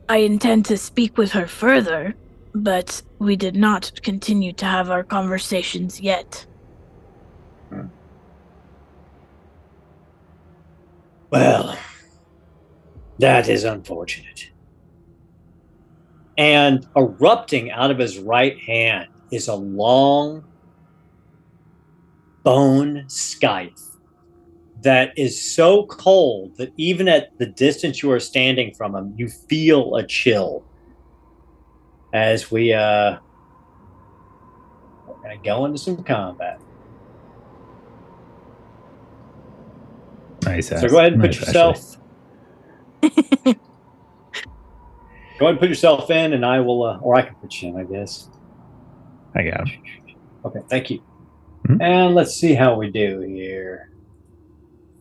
I intend to speak with her further, but we did not continue to have our conversations yet. Well, that is unfortunate. And erupting out of his right hand is a long bone scythe that is so cold that even at the distance you are standing from him, you feel a chill. As we're going to go into some combat. Nice. So go ahead and put yourself. Go ahead and put yourself in, and I will, or I can put you in, I guess. I got him. Okay, thank you. Mhm. And let's see how we do here.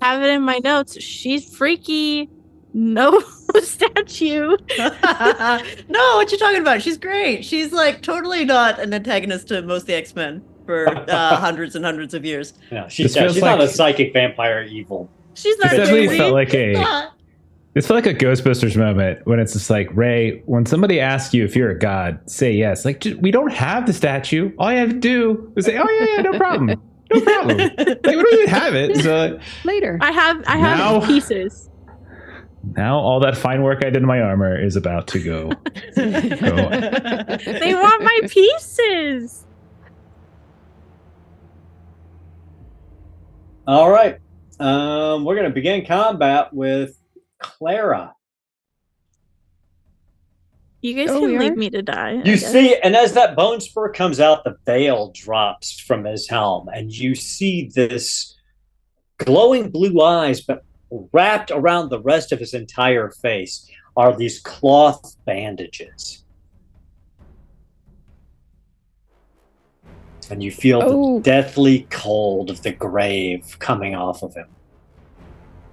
Have it in my notes. She's freaky. No statue. No, what you talking about? She's great. She's like totally not an antagonist to most of the X-Men for hundreds and hundreds of years. No, This she's feels not a like- psychic vampire evil. She's not This definitely crazy. felt like She's a- not. It's like a Ghostbusters moment when it's just like, Ray, when somebody asks you if you're a god, say yes. Like, we don't have the statue. All you have to do is say, oh, yeah, no problem. No problem. Like, we don't even have it. So Later. I have Now- pieces. now all that fine work I did in my armor is about to go. They want my pieces. All right. We're going to begin combat with Clara. You guys Oh, can we leave are? me to die. I You guess. see, and as that bone spur comes out, the veil drops from his helm, and you see this glowing blue eyes, but wrapped around the rest of his entire face are these cloth bandages. And you feel Oh. the deathly cold of the grave coming off of him.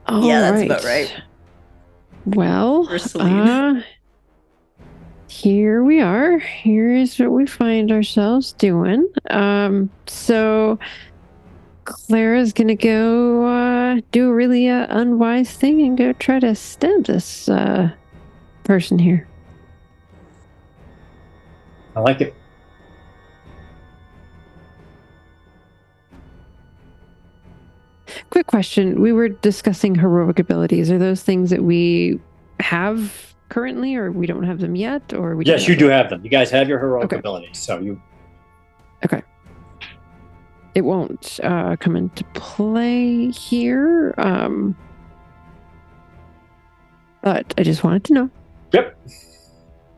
All Yeah, that's about right. Well, For Celine. here we are. Here is what we find ourselves doing. So Clara's gonna go do a really unwise thing and go try to stab this person here. I like it. Quick question. We were discussing heroic abilities. Are those things that we have currently, or we don't have them yet? Or we Yes, don't you have do them? have them. You guys have your heroic Okay. abilities, so you. It won't come into play here. But I just wanted to know. Yep.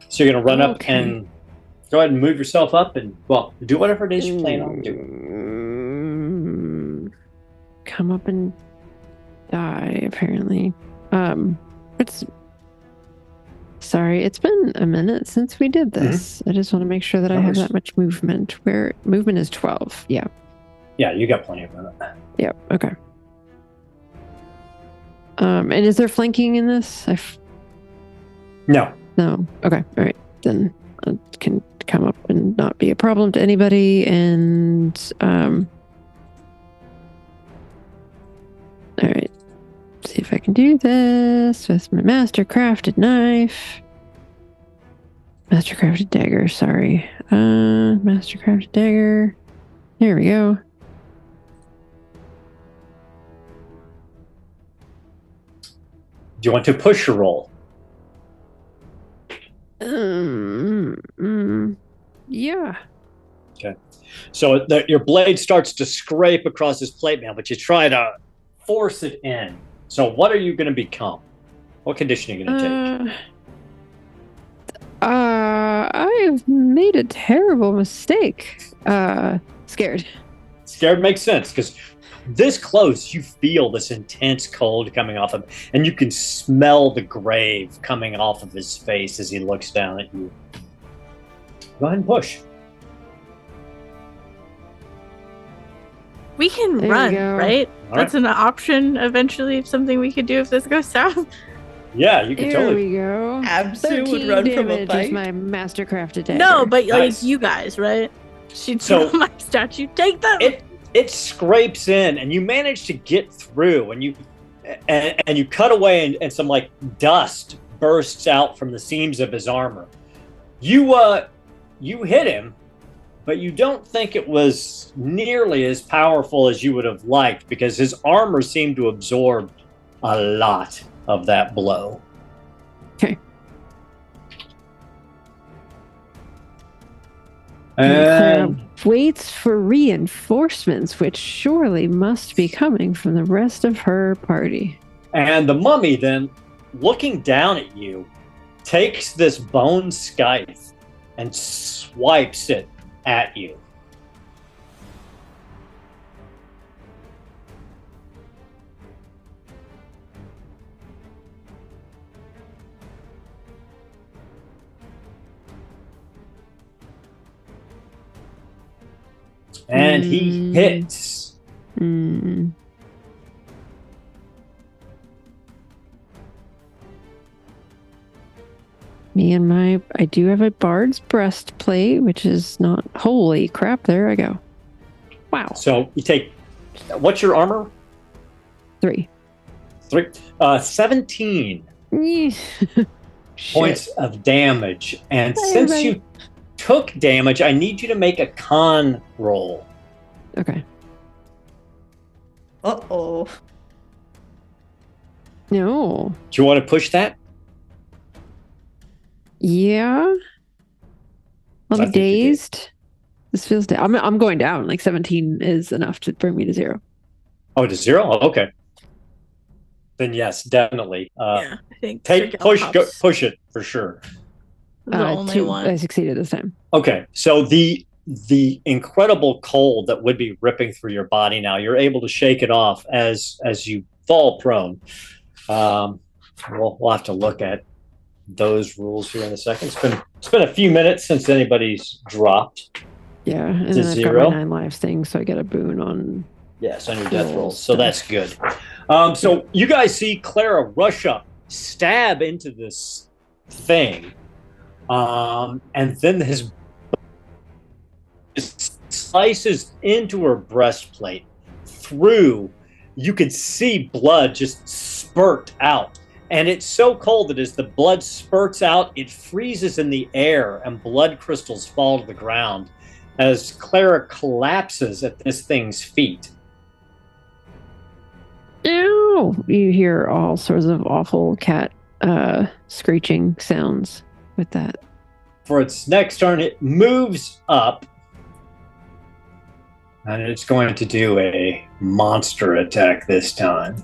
So you're gonna run up Okay. and go ahead and move yourself up and do whatever it is you plan on doing. Come up and die, apparently. It's sorry, it's been a minute since we did this. I just want to make sure that I have Nice. that much movement. Where movement is 12. Yeah. Yeah, you got plenty of movement. Yep. Okay. And is there flanking in this? No. No. Okay. All right. Then it can come up and not be a problem to anybody. And all right. see if I can do this with my master-crafted knife. Master-crafted dagger, sorry. Master-crafted dagger. There we go. Do you want to push your roll? Yeah. Okay. So your blade starts to scrape across this plate mail, but you try to force it in. So what are you going to become? What condition are you going to take? I've made a terrible mistake. Scared. Scared makes sense, because this close, you feel this intense cold coming off him, and you can smell the grave coming off of his face as he looks down at you. Go ahead and push. We can There run, we go. right? All That's an option eventually, if something we could do if this goes south. Yeah, you can There totally. we go. Absu would 13 run from a damage fight. with my master-crafted dagger. No, but like Nice. you guys, right? She'd So- throw my statue. Take them. It scrapes in, and you manage to get through, and you cut away, and some like dust bursts out from the seams of his armor. You hit him, but you don't think it was nearly as powerful as you would have liked, because his armor seemed to absorb a lot of that blow. Okay. And Waits for reinforcements, which surely must be coming from the rest of her party. And the mummy then, looking down at you, takes this bone scythe and swipes it at you. And he hits. Mm. Me and I do have a bard's breastplate, which is not, holy crap, there I go. Wow. So you take, what's your armor? 3. 17 Shit. points of damage. And Hey, since everybody. you took damage, I need you to make a con roll. Okay. Uh-oh. No. Do you want to push that? Yeah. I I'm think you did. dazed. This feels. I'm going down. Like 17 is enough to bring me to 0. Oh, to 0? Oh, okay. Then yes, definitely. Yeah, I think Push it for sure. The only 2. one. I succeeded this time. Okay, so the incredible cold that would be ripping through your body now, you're able to shake it off as you fall prone. We'll have to look at those rules here in a second. It's been a few minutes since anybody's dropped. Yeah, and To then I've 0. got my 9 lives thing, so I get a boon on. Yes, on your death Cool rolls. So stuff. that's good. So you guys see Clara rush up, stab into this thing, and then his slices into her breastplate. Through, you could see blood just spurt out. And it's so cold that as the blood spurts out, it freezes in the air and blood crystals fall to the ground as Clara collapses at this thing's feet. Ew! You hear all sorts of awful cat screeching sounds with that. For its next turn, it moves up. And it's going to do a monster attack this time.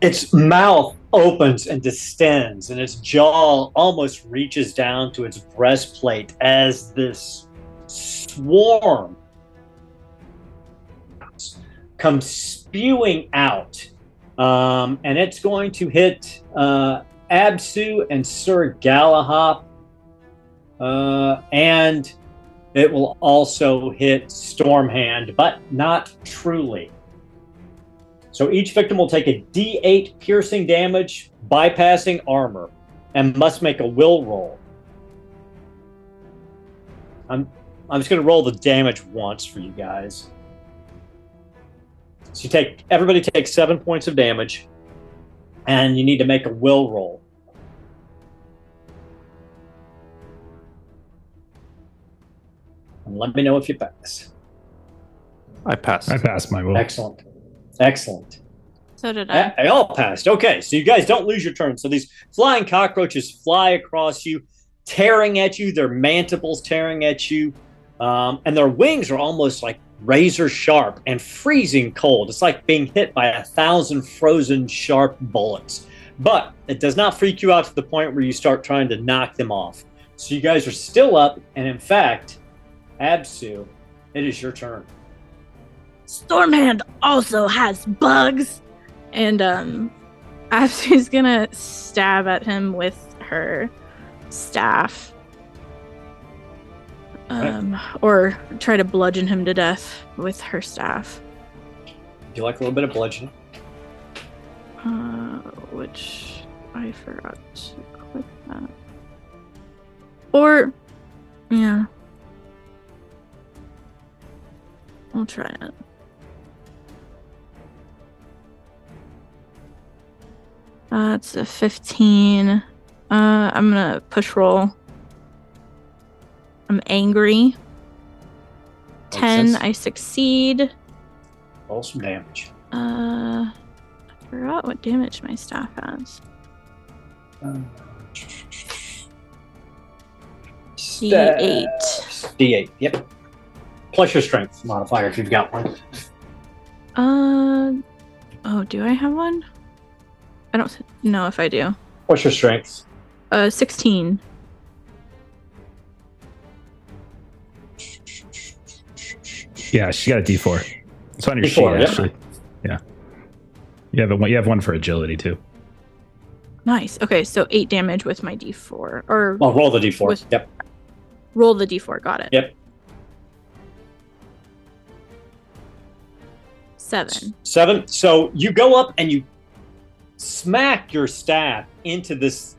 Its mouth opens and distends, and its jaw almost reaches down to its breastplate as this swarm comes spewing out. And it's going to hit Absu and Sir Galahop. And it will also hit Stormhand, but not truly. So each victim will take a D8 piercing damage, bypassing armor, and must make a will roll. I'm just going to roll the damage once for you guys. So everybody takes 7 points of damage, and you need to make a will roll. And let me know if you pass. I passed. I passed my will. Excellent. Excellent. So did I. I all passed. Okay, so you guys don't lose your turn. So these flying cockroaches fly across you, tearing at you, their mandibles tearing at you, and their wings are almost like razor sharp and freezing cold. It's like being hit by 1,000 frozen sharp bullets. But it does not freak you out to the point where you start trying to knock them off. So you guys are still up, and in fact, Absu, it is your turn. Stormhand also has bugs. And Absu's gonna stab at him with her staff. Or try to bludgeon him to death with her staff. Do you like a little bit of bludgeoning? Which I forgot to click that. Or, yeah. I'll try it. It's a 15. I'm gonna push roll. I'm angry. 10, I succeed. Roll some damage. I forgot what damage my staff has. D8. D8, yep. Plus your strength modifier if you've got one. Oh, do I have one? I don't know if I do. What's your strength? 16. Yeah, she got a D4. It's on your D4, sheet, yeah. actually. Yeah. You have one for agility, too. Nice. Okay, so 8 damage with my D4. Or Well, roll the D4. With- Yep. roll the D4. Got it. Yep. 7. 7. So you go up and you smack your staff into this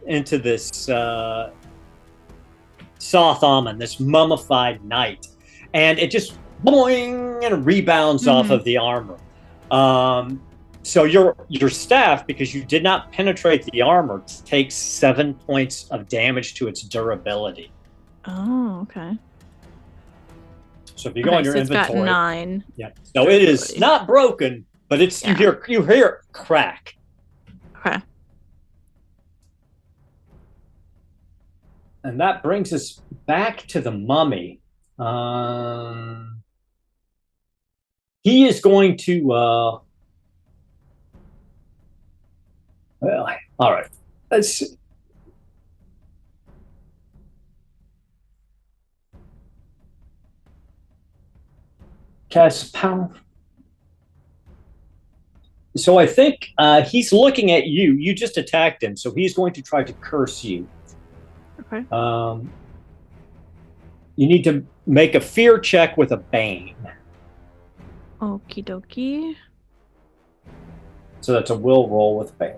Soth Almond, this mummified knight, and it just boing and rebounds off of the armor. So your staff, because you did not penetrate the armor, takes 7 points of damage to its durability. Oh, okay. So if you go on your so it's inventory, got 9. yeah. So it is durability. not broken, but it's Yeah. you hear it crack. Okay. And that brings us back to the mummy. He is going to. Well, all right. Let's see. Cast power. So I think he's looking at you. You just attacked him, so he's going to try to curse you. Okay. You need to make a fear check with a bane. Okie dokie. So that's a will roll with bane.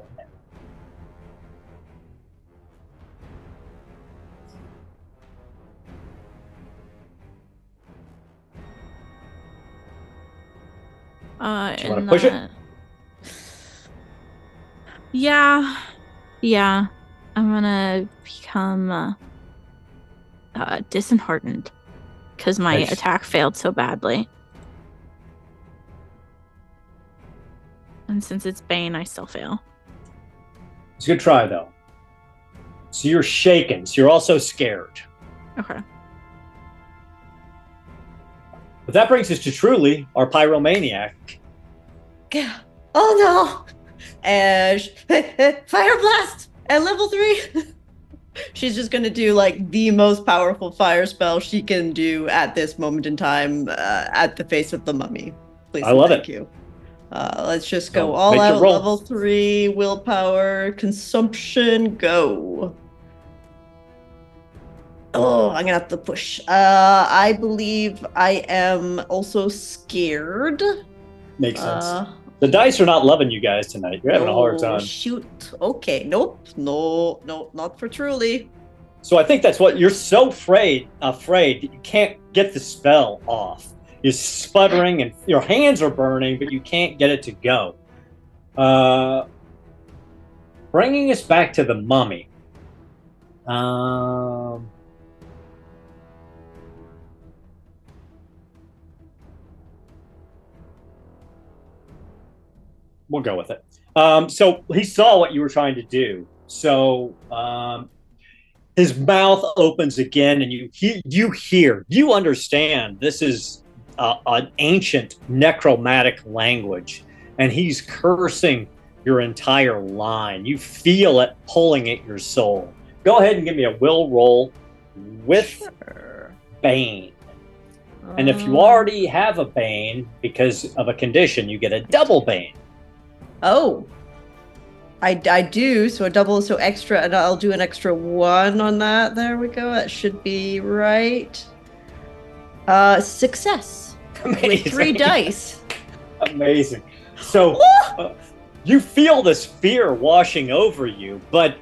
Do you wanna push it? Yeah. I'm gonna become disheartened because my Nice. attack failed so badly. And since it's Bane, I still fail. It's a good try, though. So you're shaken. So you're also scared. Okay. But that brings us to Truly, our pyromaniac. Oh no! Fire blast at level 3. She's just gonna do like the most powerful fire spell she can do at this moment in time at the face of the mummy. Please, I love thank it. you. Let's just go So, all make your out. roll. Level 3 willpower consumption. Go. Oh, I'm gonna have to push. I believe I am also scared. Makes sense. The dice are not loving you guys tonight. You're having a hard time. Shoot. Okay. Nope. No, not for Truly. So I think that's what you're so afraid that you can't get the spell off. You're sputtering and your hands are burning, but you can't get it to go. Bringing us back to the mummy. We'll go with it. So he saw what you were trying to do. So his mouth opens again, and you understand this is an ancient necromantic language, and he's cursing your entire line. You feel it pulling at your soul. Go ahead and give me a will roll with Bane. And if you already have a Bane because of a condition, you get a double Bane. Oh. I do, so a double, so extra, and I'll do an extra 1 on that. There we go. That should be right. Success. Amazing. With 3 dice. Amazing. So you feel this fear washing over you, but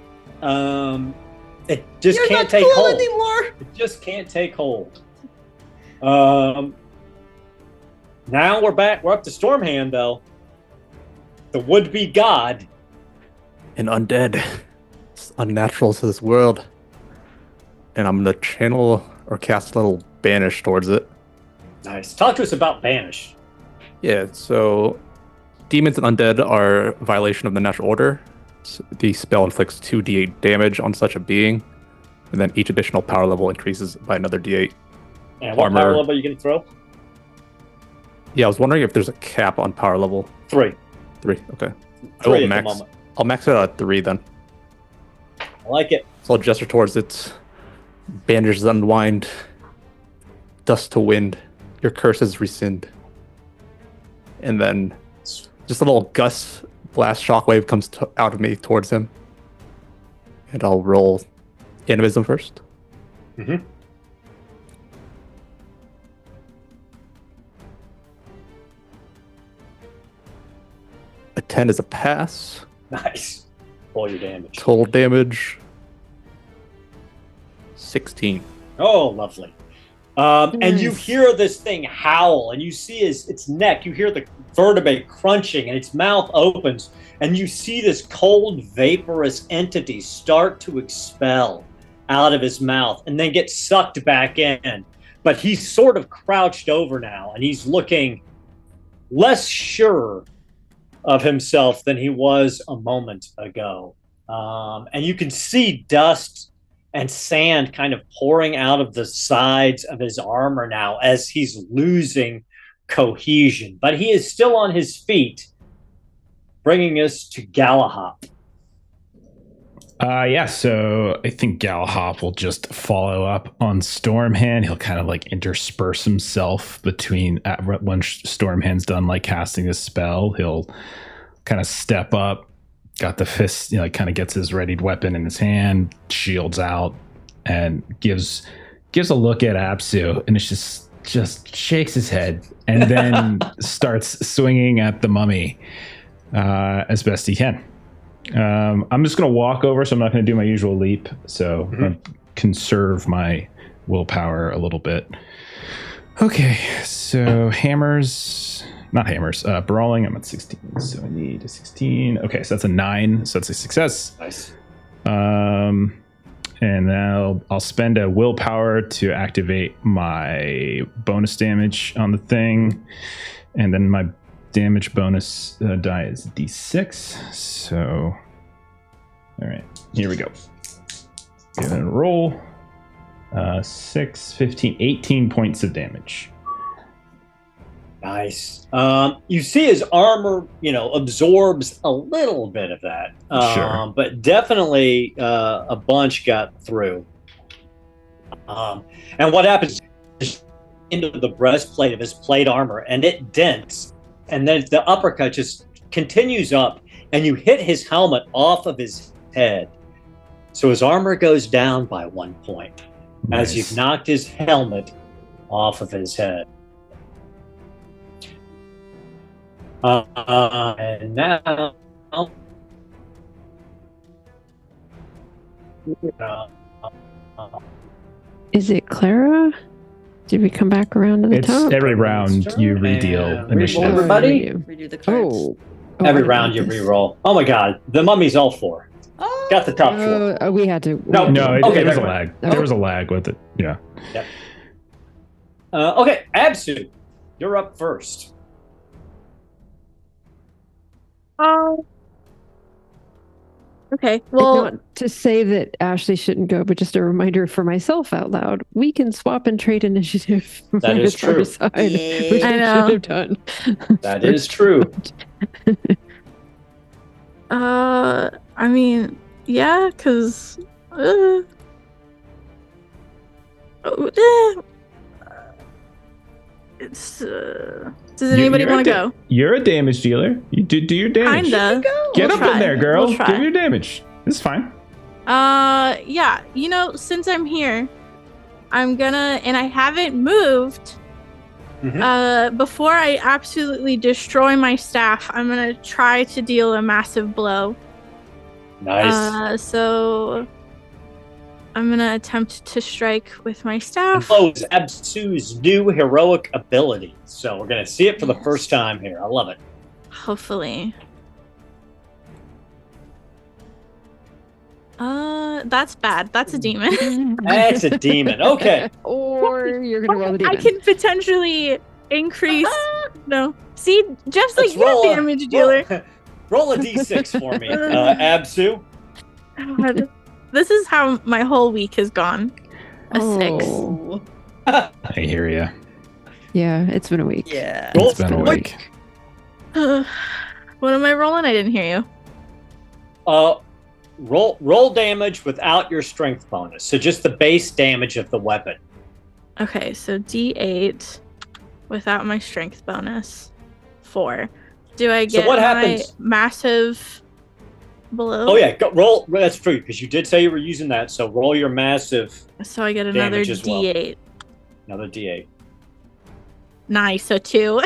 it just can't take hold anymore. It just can't take hold. Now we're back. We're up to Stormhand, though. The would-be god. And undead. It's unnatural to this world. And I'm going to channel or cast a little banish towards it. Nice. Talk to us about banish. Yeah, so demons and undead are a violation of the natural order. So the spell inflicts 2d8 damage on such a being, and then each additional power level increases by another d8. And what power level are you going to throw? Yeah, I was wondering if there's a cap on power level. 3. 3, okay. 3 at the moment. I'll max it out at 3 then. I like it. So I'll gesture towards it. Bandages unwind. Dust to wind. Your curse is rescind. And then just a little gust blast shockwave comes out of me towards him. And I'll roll animism first. Mm-hmm. A 10 is a pass. Nice. Roll your damage. Total damage 16. Oh, lovely. And you hear this thing howl, and you see its neck. You hear the vertebrae crunching, and its mouth opens, and you see this cold, vaporous entity start to expel out of his mouth and then get sucked back in. But he's sort of crouched over now, and he's looking less sure of himself than he was a moment ago. And you can see dust and sand kind of pouring out of the sides of his armor now as he's losing cohesion. But he is still on his feet, bringing us to Galahop. Yeah, so I think Galahop will just follow up on Stormhand. He'll kind of like intersperse himself between when Stormhand's done like casting a spell. He'll kind of step up, got the fist, kind of gets his readied weapon in his hand, shields out, and gives a look at Apsu, and it's just shakes his head, and then starts swinging at the mummy as best he can. I'm just going to walk over, so I'm not going to do my usual leap. So I'm going to conserve my willpower a little bit. Okay, so brawling, I'm at 16, so I need a 16. Okay, so that's a 9, so that's a success. Nice. And now I'll spend a willpower to activate my bonus damage on the thing. And then my damage bonus die is d6. So, all right, here we go. Give it a roll. 6, 15, 18 points of damage. Nice. You see his armor, absorbs a little bit of that. Sure. But definitely a bunch got through. And what happens is into the breastplate of his plate armor, and it dents. And then the uppercut just continues up, and you hit his helmet off of his head. So his armor goes down by 1 point as you've knocked his helmet off of his head. And now, Is it Clara? Did we come back around to the It's top? every round you redeal And initiative. reroll. Everybody? Redo the cards. Every I round you got this. re-roll. Oh my god, the mummy's all 4. Oh, Got the top 4. We had to. No, No, it Okay, was a never lag. mind. There was a lag with it. Yeah. Okay, Absu, you're up first. Okay. Well, Not to say that Ashley shouldn't go, but just a reminder for myself out loud: we can swap and trade initiative. That is with our true. Side, Yeah. which I I know. should have done. That is true. I mean, yeah, because it's does anybody You're want to a go? You're a damage dealer. You do your damage. Kinda. Get We'll up in try. there, girl. We'll try. Give your damage. It's fine. Yeah. Since I'm here, I'm gonna, and I haven't moved. Before I absolutely destroy my staff, I'm gonna try to deal a massive blow. Nice. So I'm gonna attempt to strike with my staff. Blow is Absu's new heroic ability. So we're going to see it for the Yes. first time here. I love it. Hopefully. That's bad. That's a demon. That's a demon. Okay. Or you're gonna roll the demon. I can potentially increase. No. See, just like Let's you, roll a- damage dealer. Roll a d6 for me, Absu. God. This is how my whole week has gone. A 6. Oh. I hear you. Yeah, it's been a week. Yeah. Roll It's been a for week. What am I rolling? I didn't hear you. Roll damage without your strength bonus. So just the base damage of the weapon. Okay, so D8 without my strength bonus. 4. Do I get what my happens- massive blow? Oh yeah, roll. That's true because you did say you were using that. So roll your massive. So I get another Damage as well. D8. Another d8. Nice, so 2.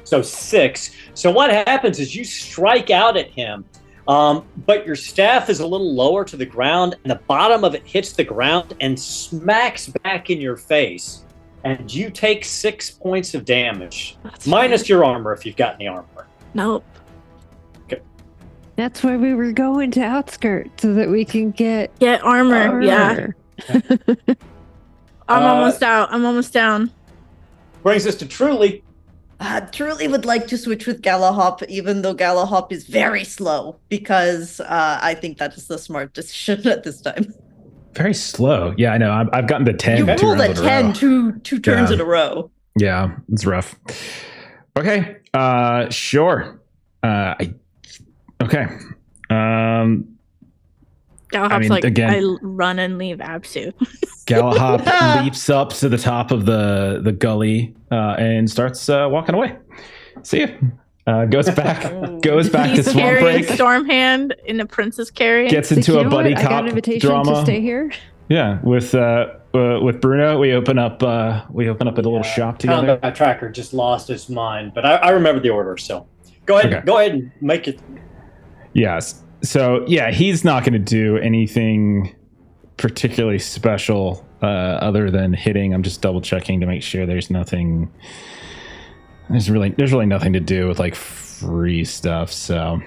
So 6. So what happens is you strike out at him, but your staff is a little lower to the ground, and the bottom of it hits the ground and smacks back in your face, and you take 6 points of damage, That's minus fine. your armor if you've got any armor. Nope. That's why we were going to outskirts so that we can get Get armor. Yeah. I'm almost out. I'm almost down. Brings us to Truly. Truly would like to switch with Galahop, even though Galahop is very slow, because I think that is the smart decision at this time. Very slow. Yeah, I know. I've gotten to 10. You 2 rolled rounds a in a 10 row. two turns Yeah. in a row. Yeah, it's rough. Okay. Sure. Okay. Galahop's mean, like, again- I run and leave Absu. Galahop leaps up to the top of the gully and starts walking away. See ya. Goes back to He's Swamp carrying Break. Stormhand in a princess carry. Gets Like, into you a know buddy what? I got cop an invitation drama. to stay here. Yeah, with Bruno, we open up a little shop together. My tracker just lost his mind, but I remember the order. So go ahead. Okay. Go ahead and make it. Yes. So yeah, he's not going to do anything particularly special other than hitting. I'm just double checking to make sure there's nothing. There's really nothing to do with like free stuff. So,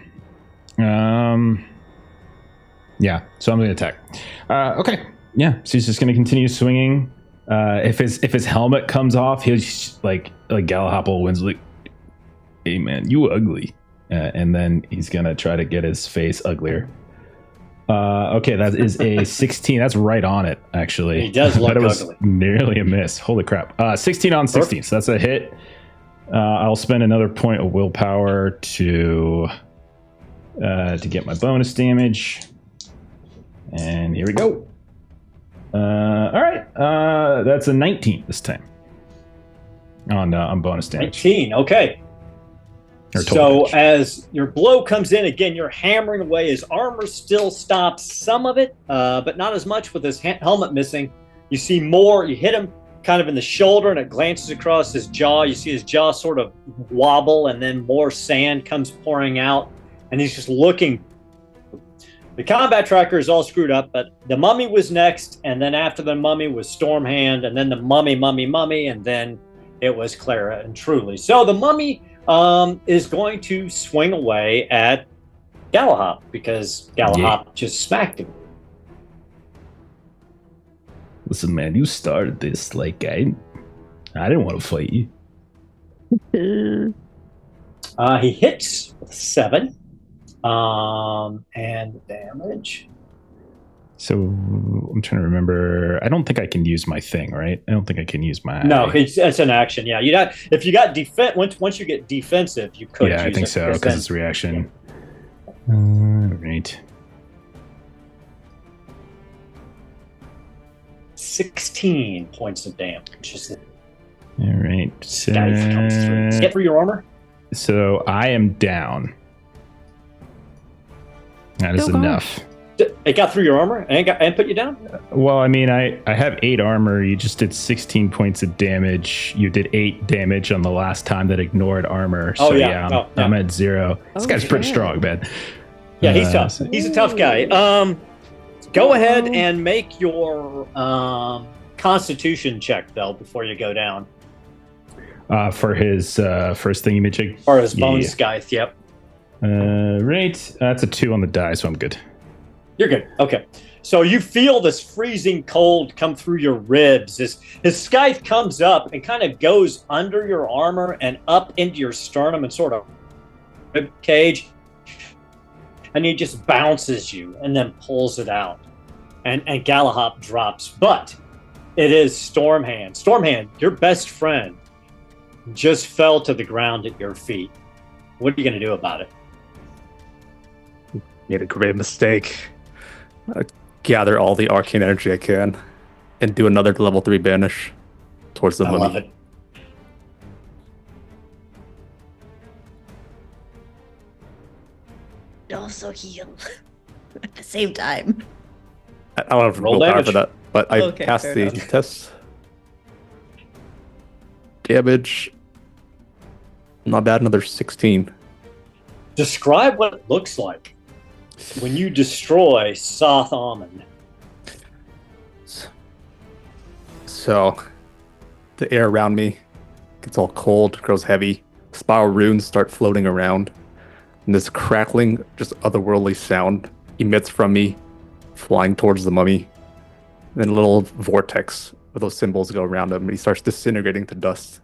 yeah. So I'm going to attack. Okay. Yeah. So he's just going to continue swinging. If his helmet comes off, he'll just, like Galahop will wins like, "Hey man, you ugly." And then he's gonna try to get his face uglier. Okay, that is a 16. That's right on it, actually. He does look But it was ugly. nearly a miss. Holy crap! 16 on 16. So that's a hit. I'll spend another point of willpower to get my bonus damage. And here we go. All right, that's a 19 this time on bonus damage. 19. Okay. Or total So damage. as your blow comes in again, you're hammering away. His armor still stops some of it, but not as much with his helmet missing. You see more. You hit him kind of in the shoulder, and it glances across his jaw. You see his jaw sort of wobble, and then more sand comes pouring out, and he's just looking. The combat tracker is all screwed up, but the mummy was next, and then after the mummy was Stormhand, and then the mummy, and then it was Clara and Truly. So the mummy is going to swing away at Galahop because Galahop just smacked him. Listen, man, you started this. Like, I didn't want to fight you. He hits with 7. And damage. So I'm trying to remember. I don't think I can use my thing, right? I don't think I can use my. No, it's an action. Yeah, if you got defense, once you get defensive, you could. Yeah, use I think it, so because it's a reaction. All right. 16 points of damage. All right. Scythe comes through. Get through your armor. So I am down. That is enough. It got through your armor and put you down? Well, I mean, I have 8 armor. You just did 16 points of damage. You did 8 damage on the last time that ignored armor. So I'm at 0. This guy's pretty strong, man. Yeah, he's tough. He's a tough guy. Go ahead and make your Constitution check though before you go down. For his first thingy-majig. Or his bone scythe. Yep. Right. That's a 2 on the die, so I'm good. You're good. Okay. So you feel this freezing cold come through your ribs. His scythe comes up and kind of goes under your armor and up into your sternum and sort of rib cage. And he just bounces you and then pulls it out. And Galahop drops. But it is Stormhand. Stormhand, your best friend, just fell to the ground at your feet. What are you going to do about it? Made a great mistake. Gather all the arcane energy I can and do another level 3 banish towards the mummy. I love it. Also heal at the same time. I don't have Roll willpower damage. for that, but I Okay, passed fair the enough. test. Damage. Not bad, another 16. Describe what it looks like when you destroy Soth Almond. So, the air around me gets all cold, grows heavy. Spiral runes start floating around. And this crackling, just otherworldly sound emits from me, flying towards the mummy. And then a little vortex with those symbols go around him, and he starts disintegrating to dust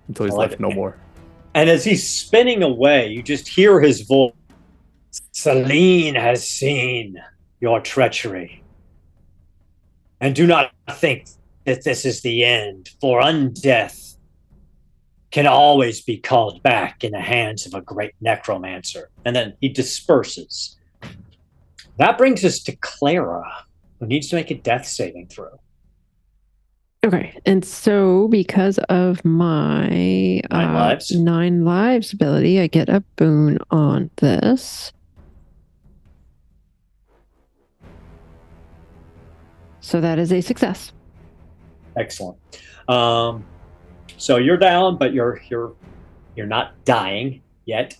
until he's I like left it. no more. And as he's spinning away, you just hear his voice. Selene has seen your treachery. And do not think that this is the end, for undeath can always be called back in the hands of a great necromancer. And then he disperses. That brings us to Clara, who needs to make a death saving throw. Okay, and so because of my 9 lives. 9 lives ability, I get a boon on this. So that is a success. Excellent. So you're down, but you're not dying yet.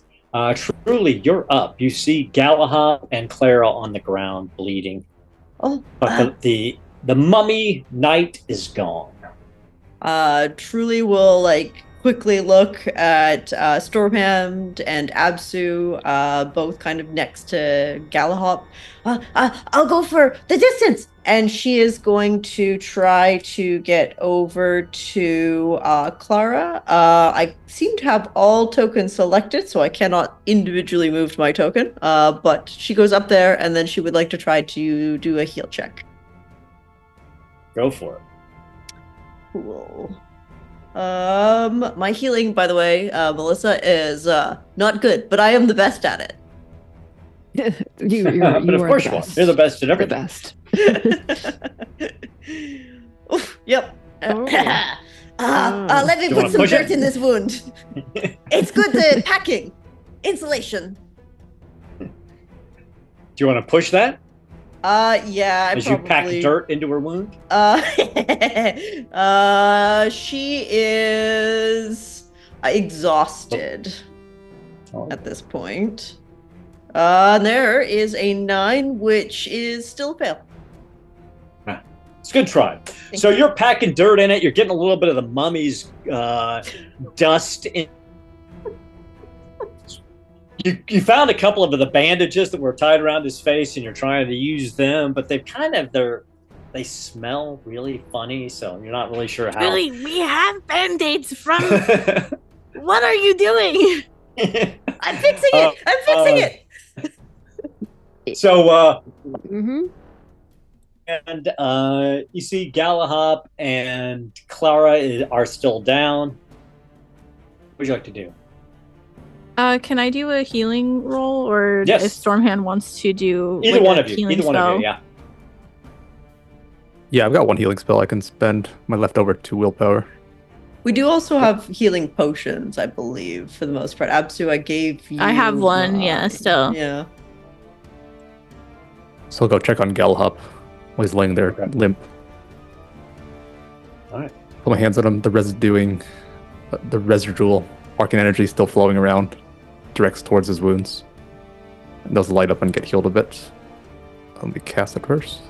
Truly, you're up. You see Galahop and Clara on the ground bleeding. Oh, But the mummy knight is gone. Truly will quickly look at Stormhand and Absu, both kind of next to Galahop. I'll go for the distance, and she is going to try to get over to Clara. I seem to have all tokens selected, so I cannot individually move my token. But she goes up there, and then she would like to try to do a heal check. Go for it. Cool. My healing, by the way, Melissa, is not good, but I am the best at it. you But of are course the you are. best. You're the best at The everything. best. Oof, yep. Oh. Let me Do you put wanna some push dirt it? in this wound. It's good to packing. Insulation. Do you want to push that Yeah, I as probably... you pack dirt into her wound? She is exhausted Oh. at this point. There is a 9, which is still a fail. It's a good try. So you're packing dirt in it. You're getting a little bit of the mummy's dust in. You found a couple of the bandages that were tied around his face, and you're trying to use them, but they smell really funny, so you're not really sure how. Really, we have band-aids from. What are you doing? I'm fixing it. I'm fixing it. So, Mm-hmm. and you see Galahop and Clara are still down. What would you like to do? Can I do a healing roll, or Yes. if Stormhand wants to do Either like, one a of you. healing Either one spell? of you, yeah. Yeah, I've got one healing spell. I can spend my leftover 2 willpower. We do also have healing potions, I believe, for the most part. Absu, I gave you. I have one, yeah, mine. still. Yeah. So I'll go check on Galahop while he's laying there Okay. limp. All right. Put my hands on him. The residual arcane energy still flowing around, directs towards his wounds. And those light up and get healed a bit. Let me cast it first.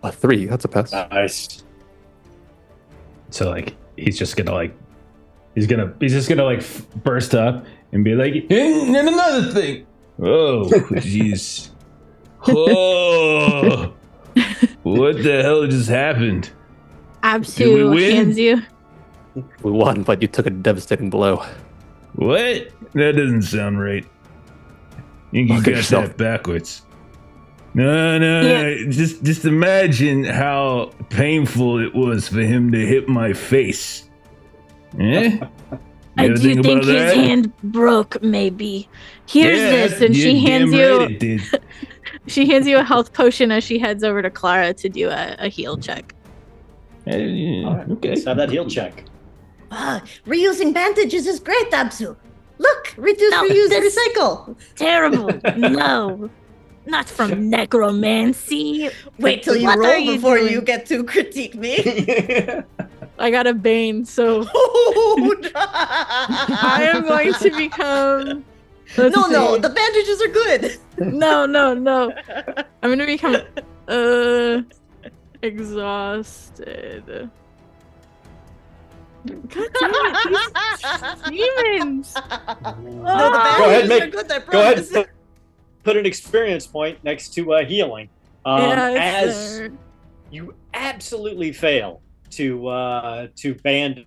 A 3, that's a pass. Nice. So like he's just gonna burst up and be like, and another thing. Oh, jeez. Oh, what the hell just happened? Did we Absu win? hands you. We won, but you took a devastating blow. What? That doesn't sound right. You Look at got yourself. that backwards. No. Yeah. Just imagine how painful it was for him to hit my face. Eh? I ever do think about his that? hand broke. Maybe. Here's Yeah, this, and you're she hands damn you. right it did. She hands you a health potion as she heads over to Clara to do a heal check. All right. Okay. Let's have that heal check. Reusing bandages is great, Absu. Look, reduce, No, reuse, this- recycle. Terrible. No, not from necromancy. Wait till you what are roll you before doing? you get to critique me. I got a bane, so I am going to become. Let's No, see. the bandages are good. No. I'm gonna become exhausted. God damn it, these demons! No, the Go ahead, bandages are good, I Go ahead. promise. Put an experience point next to healing. Yes, As sir. you absolutely fail to band.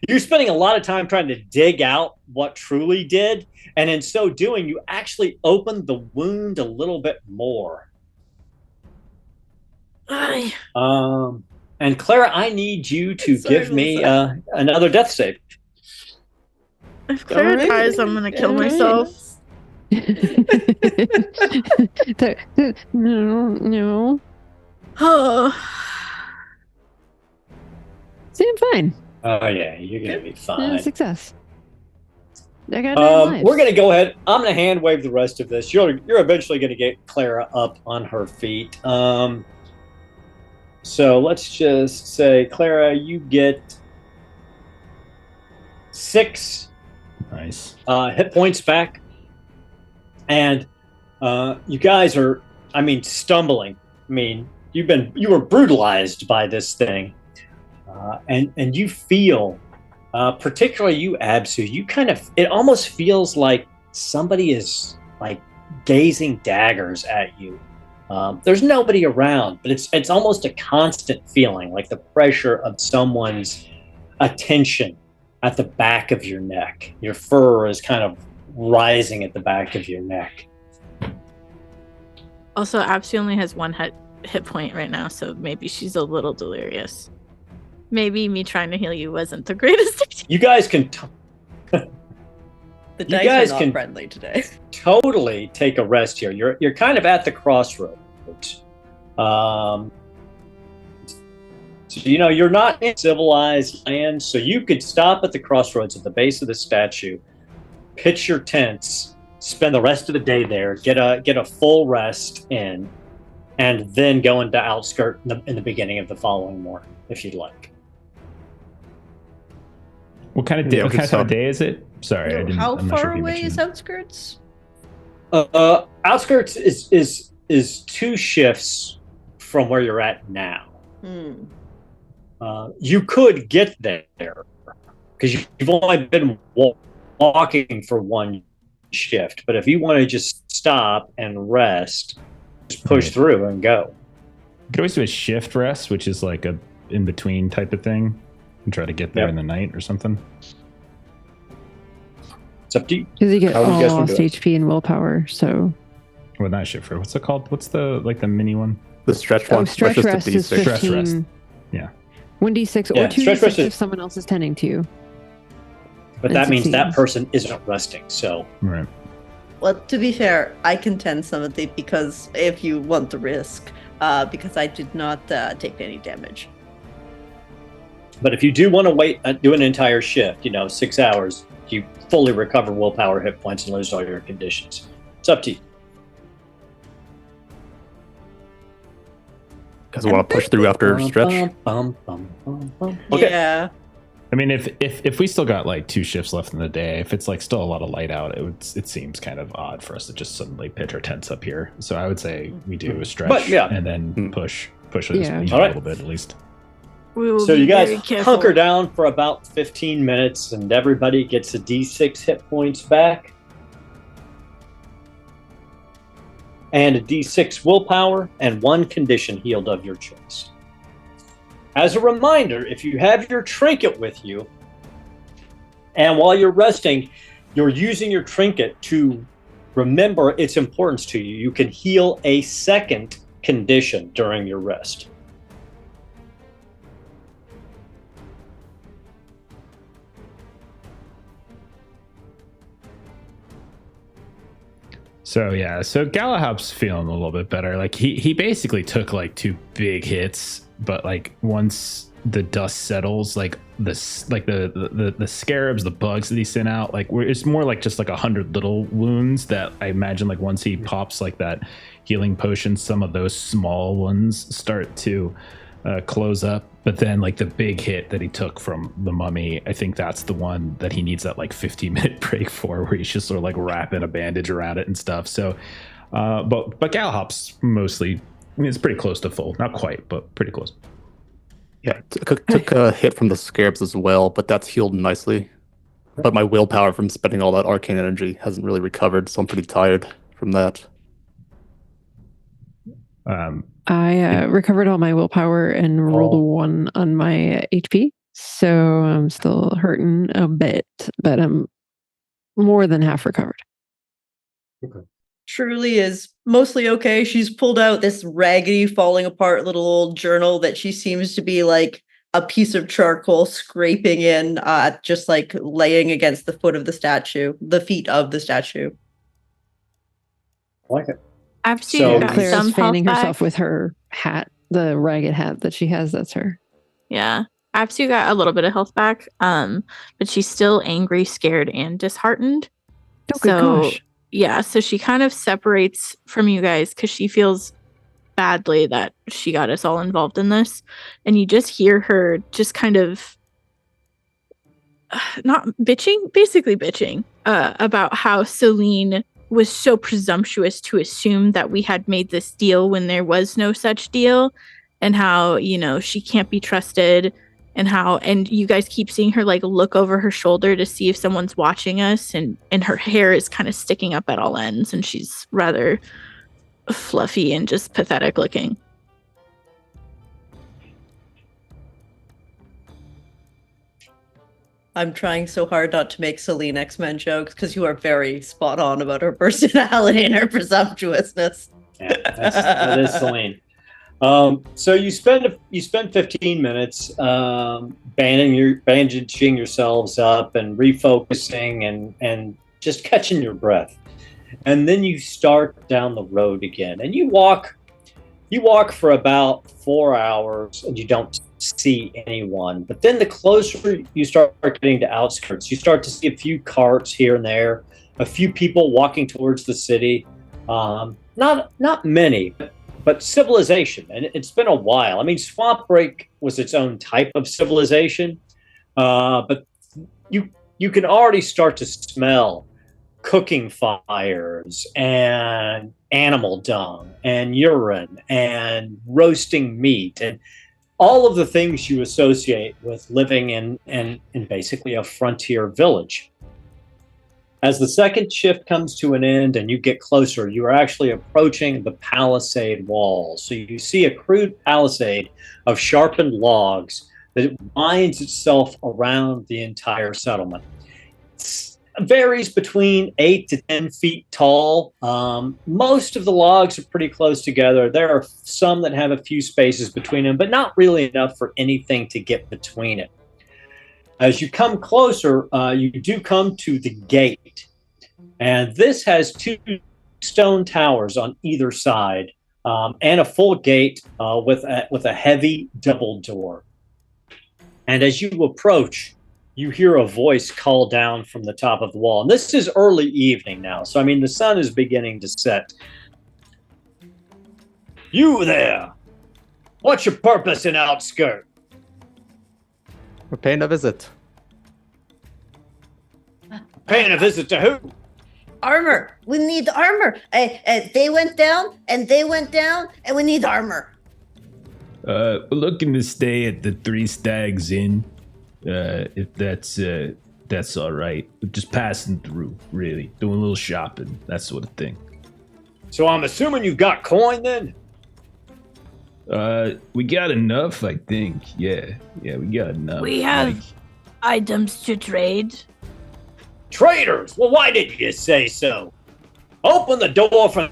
You're spending a lot of time trying to dig out what truly did, and in so doing, you actually opened the wound a little bit more. Ay, And Clara, I need you to Sorry, give me Melissa. another death save. if Clara Alright. dies, I'm gonna kill Alright. myself. No. Oh, See, I'm fine. Oh yeah, you're gonna be fine. Success. I got 9 lives. We're gonna go ahead. I'm gonna hand wave the rest of this. You're eventually gonna get Clara up on her feet. So let's just say, Clara, you get 6 Nice. hit points back, and you guys are, stumbling. You were brutalized by this thing, and you feel, particularly you, Absu, it almost feels like somebody is like gazing daggers at you. There's nobody around, but it's almost a constant feeling, like the pressure of someone's attention at the back of your neck. Your fur is kind of rising at the back of your neck. also, Absu only has 1 hit point right now, so maybe she's a little delirious. Maybe me trying to heal you wasn't the greatest. You guys can The You dice guys are not can- friendly today. totally take a rest here. You're kind of at the crossroads. So you're not in civilized land, so you could stop at the crossroads at the base of the statue, pitch your tents, spend the rest of the day there, get a full rest in, and then go into outskirt in the beginning of the following morning, if you'd like. What kind of what kind of day is it? Sorry, I didn't. How I'm not sure far if you away mentioned is that. outskirts? Outskirts is 2 shifts from where you're at now. You could get there because you've only been walking for 1 shift. But if you want to just stop and rest, just push through and go. You could always do a shift rest, which is like a in between type of thing, and try to get there in the night or something. It's up to you. Because you get How would you all guys wanna lost do it? HP and willpower. So Well, not shift rest. What's it called? What's the mini one? The stretch one. stretch that's rest just a is D6. Stretch 15. rest. Yeah. 1d6 Yeah, or 2d6 stretch rest is- if someone else is tending to you. But And that means that 16. person isn't resting. So Right. Well, to be fair, I can tend some of the because if you want the risk, because I did not take any damage. but if you do want to wait, do an entire shift, 6 hours, you fully recover willpower, hit points, and lose all your conditions. It's up to you. Because we want to push through after stretch. Okay. Yeah. I mean, if we still got like 2 shifts left in the day, if it's like still a lot of light out, it seems kind of odd for us to just suddenly pitch our tents up here. So I would say we do a stretch But, yeah. and then push it Yeah. a All right. little bit at least. We will So be you guys very careful. hunker down for about 15 minutes, and everybody gets a D6 hit points back. And a D6 willpower, and 1 condition healed of your choice. As a reminder, if you have your trinket with you, and while you're resting, you're using your trinket to remember its importance to you, you can heal a 2nd condition during your rest. So Galahop's feeling a little bit better. Like he basically took like 2 big hits, but like once the dust settles, like the scarabs, the bugs that he sent out, like it's more like just like 100 little wounds that I imagine like once he pops like that healing potion, some of those small ones start to close up. But then like the big hit that he took from the mummy, I think that's the one that he needs that like 15-minute break for, where he's just sort of like wrapping a bandage around it and stuff. So but Galahop's mostly, I mean, it's pretty close to full, not quite, but pretty close. Yeah, took a hit from the scarabs as well, but that's healed nicely. But my willpower from spending all that arcane energy hasn't really recovered, so I'm pretty tired from that. I recovered all my willpower and rolled a 1 on my HP. So I'm still hurting a bit, but I'm more than half recovered. Truly is mostly okay. She's pulled out this raggedy, falling apart little old journal that she seems to be like a piece of charcoal scraping in, just like laying against the foot of the statue, the feet of the statue. I like it. Absu So- got Claire's some health fanning back. herself with her hat, the ragged hat that she has. That's her. Yeah. Absu got a little bit of health back, but she's still angry, scared, and disheartened. Oh, good gosh. Yeah, so she kind of separates from you guys because she feels badly that she got us all involved in this. And you just hear her just kind of not bitching, basically bitching about how Celine was so presumptuous to assume that we had made this deal when there was no such deal, and how, she can't be trusted, and you guys keep seeing her like look over her shoulder to see if someone's watching us, and her hair is kind of sticking up at all ends, and she's rather fluffy and just pathetic looking. I'm trying so hard not to make Celine X-Men jokes because you are very spot on about her personality and her presumptuousness. Yeah, that is Celine. So you spend 15 minutes bandaging yourselves up and refocusing and just catching your breath, and then you start down the road again, and you walk for about 4 hours, and you don't see anyone. But then the closer you start getting to outskirts, you start to see a few carts here and there, a few people walking towards the city. Not many, but civilization, and it's been a while. I mean, Swamp Break was its own type of civilization, but you can already start to smell cooking fires and animal dung and urine and roasting meat and all of the things you associate with living in basically a frontier village. As the second shift comes to an end and you get closer, you are actually approaching the palisade wall. So you see a crude palisade of sharpened logs that winds itself around the entire settlement. It varies between 8 to 10 feet tall. Most of the logs are pretty close together. There are some that have a few spaces between them, but not really enough for anything to get between it. As you come closer, you do come to the gate. And this has 2 stone towers on either side and a full gate with a heavy double door. And as you approach, you hear a voice call down from the top of the wall. And this is early evening now. So, I mean, the sun is beginning to set. You there! What's your purpose in Outskirt? We're paying a visit. Paying a visit to who? Armor. We need armor. They went down, and they went down, and we need armor. We're looking to stay at the Three Stags Inn, if that's all right. We're just passing through, really, doing a little shopping, that sort of thing. So I'm assuming you got coin then? We got enough, I think. Yeah, we got enough. We have items to trade. Traitors! Well, why didn't you say so? Open the door for...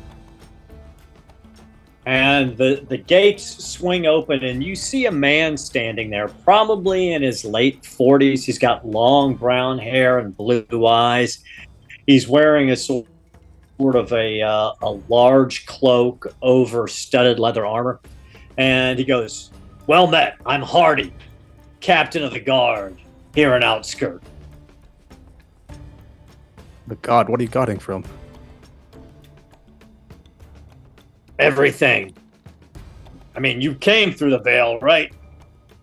And the gates swing open, and you see a man standing there, probably in his late 40s. He's got long brown hair and blue eyes. He's wearing a sort of a large cloak over studded leather armor. And he goes, "Well met. I'm Hardy, captain of the guard here in Outskirt." The god, what are you guarding from? Everything. I mean, you came through the Vale, right?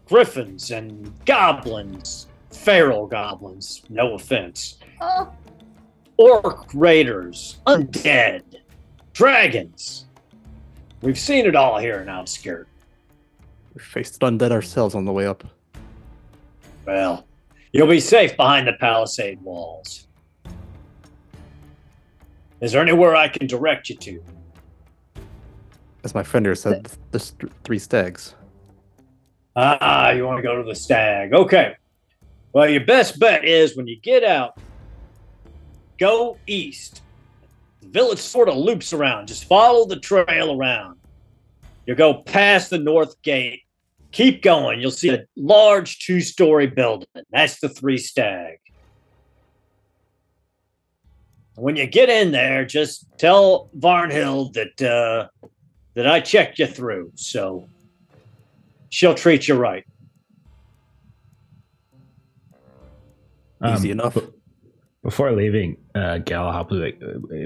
Griffins and goblins. Feral goblins, no offense. Oh, Orc raiders. Undead. Dragons. We've seen it all here in Outskirt. We faced undead ourselves on the way up. Well, you'll be safe behind the palisade walls. Is there anywhere I can direct you to? As my friend here said, the Three Stags. Ah, you want to go to the Stag. Okay. Well, your best bet is when you get out, go east. The village sort of loops around. Just follow the trail around. You'll go past the north gate. Keep going. You'll see a large 2-story building. That's the Three Stag. When you get in there, just tell Varnhild that I checked you through, so she'll treat you right. Easy enough. Before leaving, Galahop was like,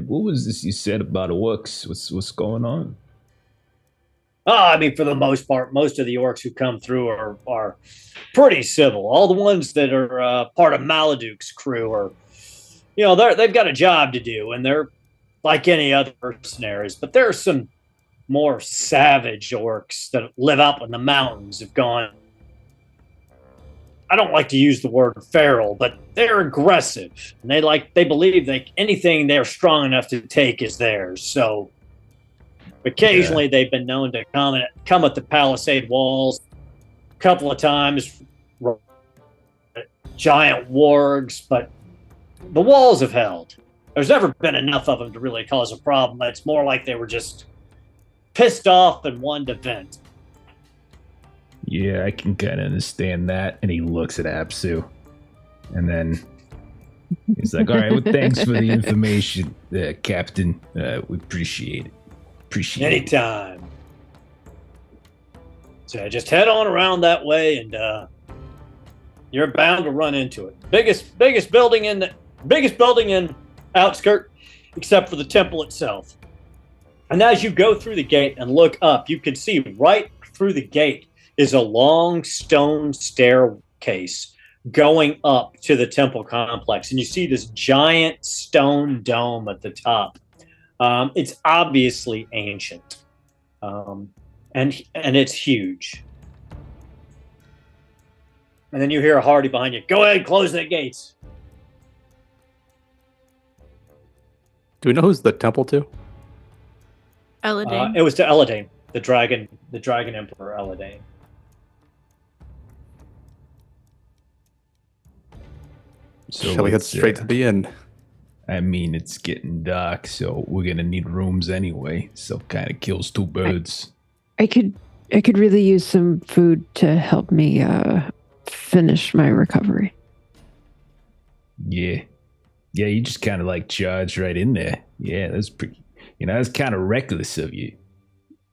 "What was this you said about orcs? What's going on?" I mean, for the most part, most of the orcs who come through are pretty civil. All the ones that are part of Maladuk's crew are, they've got a job to do, and they're like any other mercenaries. But there are some more savage orcs that live up in the mountains have gone. I don't like to use the word feral, but they're aggressive. And they believe anything they're strong enough to take is theirs. So occasionally they've been known to come at the palisade walls a couple of times, giant wargs, but the walls have held. There's never been enough of them to really cause a problem. It's more like they were just pissed off and wanted to vent. Yeah, I can kind of understand that. And he looks at Apsu. And then he's like, "All right, well, thanks for the information, Captain. We appreciate it. Anytime. So just head on around that way, and you're bound to run into it. Biggest building in Outskirt, except for the temple itself. And as you go through the gate and look up, you can see right through the gate is a long stone staircase going up to the temple complex, and you see this giant stone dome at the top. It's obviously ancient, and it's huge. And then you hear a Hardy behind you. Go ahead, close the gates. Do we know who's the temple to? Eladane. It was to Eladane, the dragon emperor Eladane. So Shall we head let's, straight to the inn? I mean, it's getting dark, so we're gonna need rooms anyway. So kind of kills two birds. I could really use some food to help me finish my recovery. Yeah, you just kind of like charged right in there. Yeah, that's pretty. That's kind of reckless of you.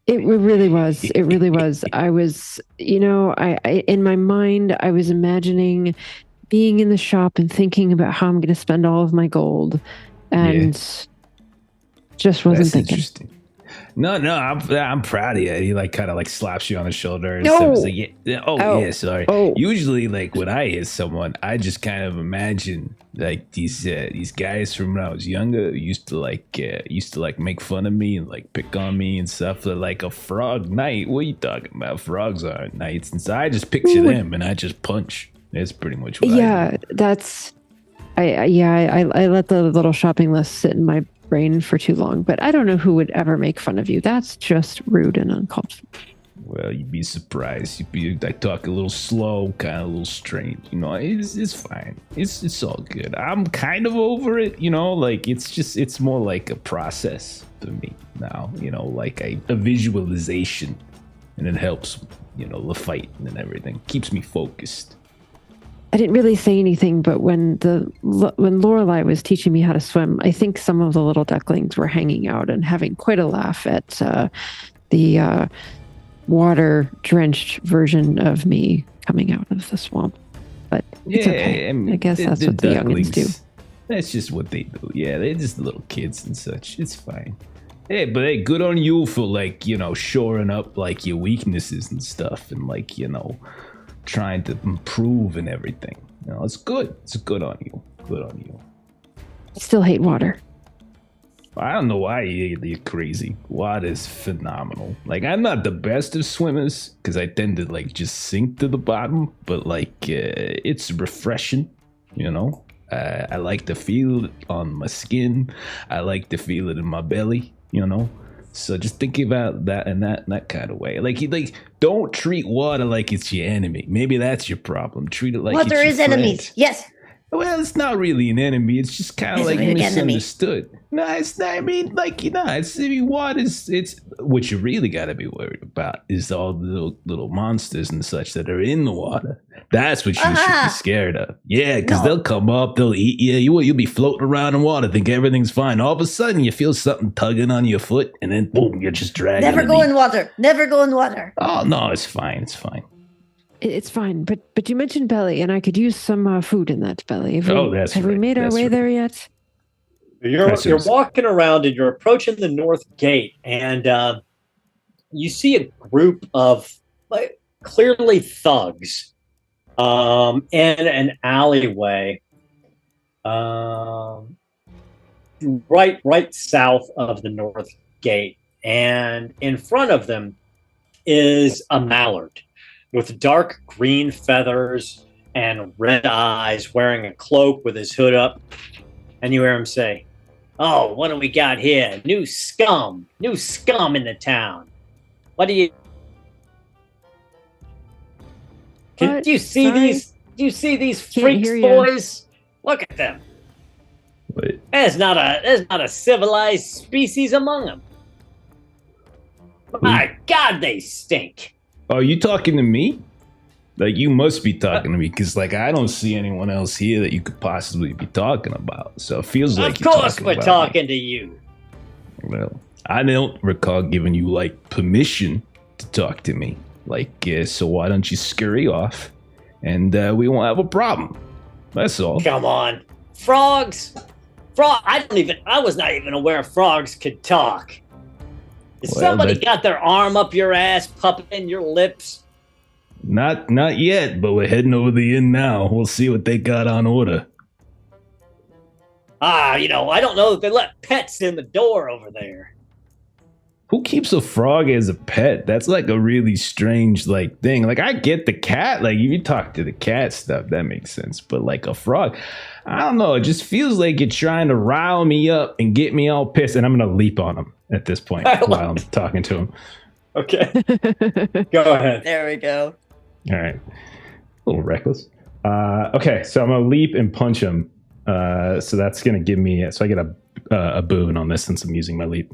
It really was. It really was. I was, I in my mind, I was imagining being in the shop and thinking about how I'm going to spend all of my gold, and just wasn't That's thinking. Interesting. No, I'm proud of you. He like kind of like slaps you on the shoulder and No. stuff. He's like, yeah, sorry. Oh. Usually, like when I hit someone, I just kind of imagine like these guys from when I was younger used to like make fun of me and like pick on me and stuff. They're like a frog knight. What are you talking about? Frogs aren't knights, and so I just picture them and I just punch. That's pretty much what I do. That's. I let the little shopping list sit in my brain for too long, but I don't know who would ever make fun of you. That's just rude and uncalled for. Well, you'd be surprised. You'd be like talk a little slow, kind of a little strange. It's fine. It's all good. I'm kind of over it. Like it's more like a process for me now. Like a visualization, and it helps. The fight and everything keeps me focused. I didn't really say anything, but when Lorelei was teaching me how to swim, I think some of the little ducklings were hanging out and having quite a laugh at the water-drenched version of me coming out of the swamp. But it's okay. I guess that's what the youngins do. That's just what they do. Yeah, they're just little kids and such. It's fine. Hey, good on you for like, shoring up like your weaknesses and stuff, and like, trying to improve and everything. It's good. It's good on you. Good on you. I still hate water. I don't know why you're crazy. Water's phenomenal. Like, I'm not the best of swimmers because I tend to like just sink to the bottom, but like it's refreshing, I like to feel it on my skin. I like to feel it in my belly, So just think about that in that kind of way. Like don't treat water like it's your enemy. Maybe that's your problem. Treat it like Water is enemies. Yes. Well, it's not really an enemy. It's just kind of like misunderstood. No, it's not. I mean, it's what you really got to be worried about is all the little monsters and such that are in the water. That's what you should be scared of. Yeah, because they'll come up, they'll eat you. You'll be floating around in water, think everything's fine. All of a sudden, you feel something tugging on your foot, and then boom, you're just dragging. Never go in water. Never go in water. Oh no, it's fine. It's fine. It's fine, but you mentioned belly, and I could use some food in that belly. Have we made our way there yet? You're walking around and you're approaching the north gate, and you see a group of clearly thugs in an alleyway right south of the north gate, and in front of them is a mallard with dark green feathers and red eyes, wearing a cloak with his hood up. And you hear him say, "Oh, what do we got here? New scum in the town. What do you... Do you see these? Do you see these freaks, boys? Look at them. Wait. There's not a civilized species among them. My God, they stink." Oh, you talking to me? Like, you must be talking to me, because, like, I don't see anyone else here that you could possibly be talking about. So it feels like you're talking about me. Of course we're talking to you. Well, I don't recall giving you, like, permission to talk to me. Like, so why don't you scurry off, and we won't have a problem. That's all. Come on. Frogs? I was not even aware frogs could talk. Has somebody got their arm up your ass, pupping your lips? Not yet, but we're heading over the inn now. We'll see what they got on order. I don't know if they let pets in the door over there. Who keeps a frog as a pet? That's like a really strange thing. Like, I get the cat. Like, if you talk to the cat stuff, that makes sense. But like a frog, I don't know. It just feels like you're trying to rile me up and get me all pissed. And I'm going to leap on him at this point while I'm talking to him. Okay. Go ahead. There we go. All right. A little reckless. Okay, so I'm going to leap and punch him. So that's going to give me... So I get a boon on this since I'm using my leap.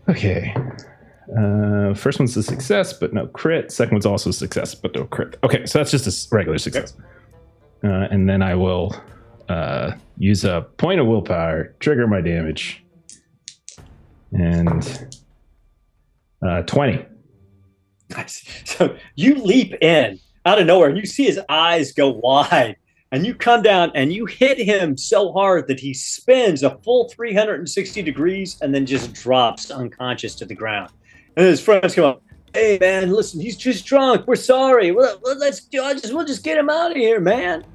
Okay. First one's a success, but no crit. Second one's also a success, but no crit. Okay, so that's just a regular success. And then I will use a point of willpower, trigger my damage. And 20. Nice. So you leap in out of nowhere, and you see his eyes go wide. And you come down and you hit him so hard that he spins a full 360 degrees and then just drops unconscious to the ground. And his friends come up, "Hey man, listen, he's just drunk. We're sorry. We'll just get him out of here, man."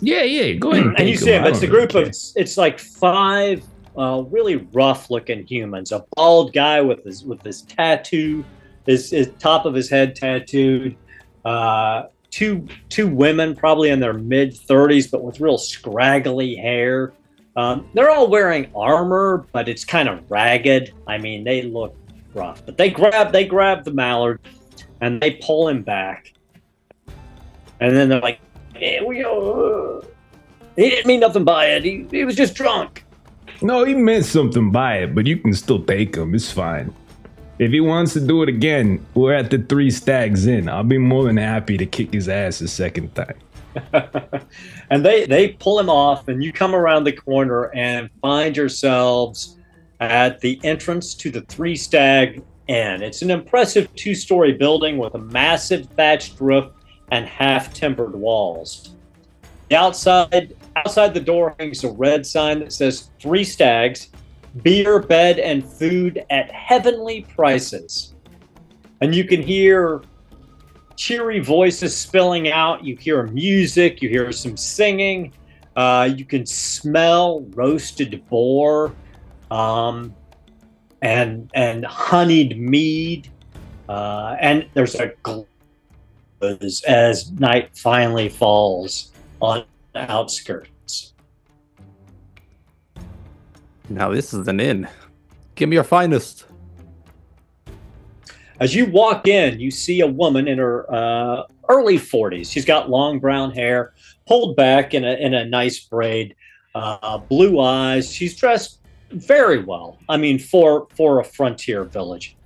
Yeah, go ahead. And you see him. It's a group of it's like 5 really rough looking humans. A bald guy with his tattoo, his top of his head tattooed. Two women, probably in their mid-30s, but with real scraggly hair. They're all wearing armor, but it's kind of ragged. I mean, they look rough. But they grab the mallard, and they pull him back. And then they're like, "Hey, he didn't mean nothing by it. He was just drunk." No, he meant something by it, but you can still take him. It's fine. If he wants to do it again, we're at the 3 Stags Inn. I'll be more than happy to kick his ass a second time. And they pull him off, and you come around the corner and find yourselves at the entrance to the 3 Stag Inn. It's an impressive 2-story building with a massive thatched roof and half-timbered walls. Outside the door hangs a red sign that says 3 Stags, beer, bed, and food at heavenly prices. And you can hear cheery voices spilling out. You hear music. You hear some singing. You can smell roasted boar and honeyed mead. And there's a glow as night finally falls on the outskirts. Now this is an inn. Give me your finest. As you walk in, you see a woman in her early 40s. She's got long brown hair, pulled back in a nice braid, blue eyes. She's dressed very well. I mean, for a frontier village.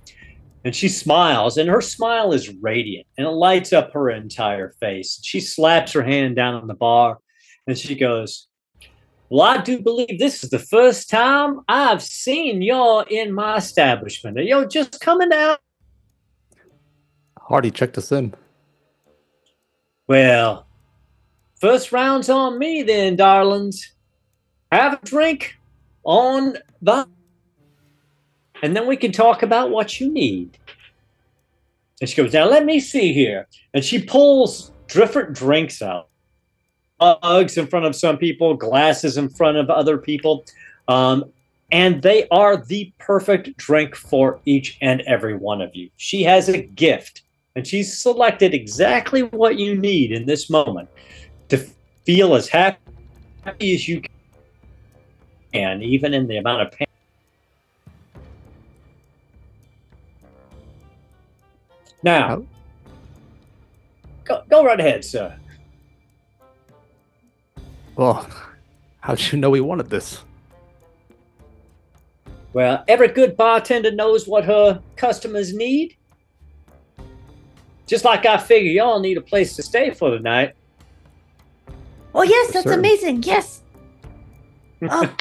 And she smiles, and her smile is radiant, and it lights up her entire face. She slaps her hand down on the bar, and she goes, "Well, I do believe this is the first time I've seen y'all in my establishment. Are y'all just coming out?" Hardy checked us in. "Well, first round's on me then, darlings. Have a drink on the... and then we can talk about what you need." And she goes, "Now let me see here." And she pulls different drinks out. Mugs in front of some people, glasses in front of other people. And they are the perfect drink for each and every one of you. She has a gift, and she's selected exactly what you need in this moment to feel as happy as you can, even in the amount of pain. Now, go right ahead, sir. Well, how'd you know we wanted this? Well, every good bartender knows what her customers need. Just like I figure y'all need a place to stay for the night. Oh, yes, that's Sir. amazing. Yes. Oh,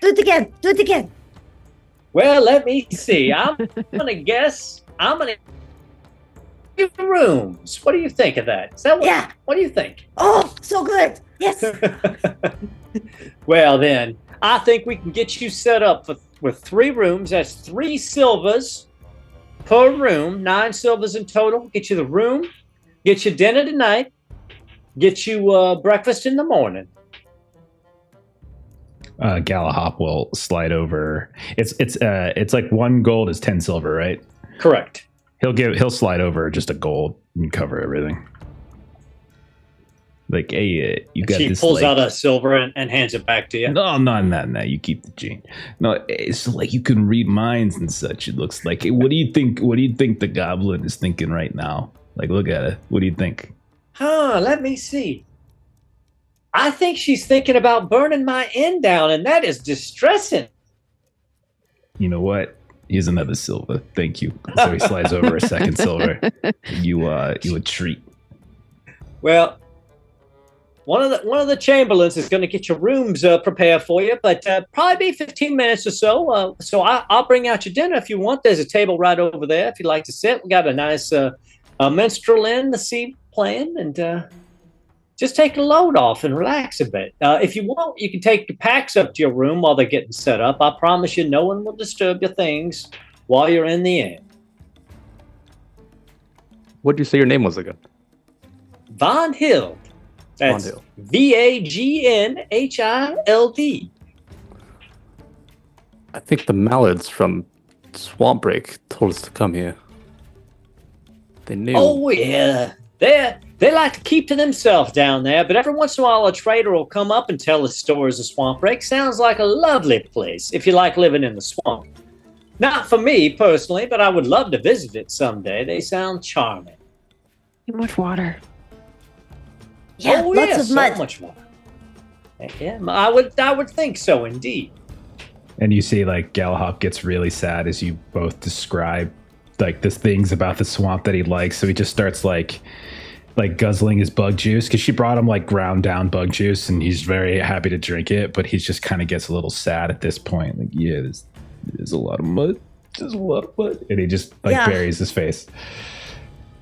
do it again. Do it again. Well, let me see. I'm gonna guess. I'm gonna give rooms. What do you think of that? Is that what? Yeah. What do you think? Oh, so good. Yes. Well, then, I think we can get you set up with 3 rooms. That's 3 silvers per room, 9 silvers in total. Get you the room, get you dinner tonight, get you breakfast in the morning. Galahop will slide over. It's like 1 gold is 10 silver, right? Correct. He'll slide over just a gold and cover everything. Like, hey, you got She this. pulls like, out a silver and hands it back to you. No. You keep the chain. No, it's like you can read minds and such. It looks like. Hey, what do you think? What do you think the goblin is thinking right now? Like, look at it. What do you think? Let me see. I think she's thinking about burning my inn down, and that is distressing. You know what? Here's another silver. Thank you. So he slides over a second silver. You a treat. Well, one of the chamberlains is going to get your rooms prepared for you, but probably be 15 minutes or so. So I'll bring out your dinner if you want. There's a table right over there if you'd like to sit. We got a nice minstrel in the sea playing, and just take a load off and relax a bit. If you want, you can take your packs up to your room while they're getting set up. I promise you, no one will disturb your things while you're in the inn. What did you say your name was again? Von Hild. That's Von Hild. Vagnhild. I think the Mallards from Swamp Break told us to come here. They knew. Oh yeah, they like to keep to themselves down there, but every once in a while a trader will come up and tell us stories of Swamp Break. Sounds like a lovely place if you like living in the swamp. Not for me personally, but I would love to visit it someday. They sound charming. Too much water. Yeah, lots of so mud. much more. Yeah, I would think so indeed. And you see, like, Galahop gets really sad as you both describe, like, the things about the swamp that he likes. So he just starts, like guzzling his bug juice, because she brought him, like, ground down bug juice, and he's very happy to drink it, but he just kind of gets a little sad at this point. Like, yeah, there's a lot of mud. There's a lot of mud. And he just, like, buries his face.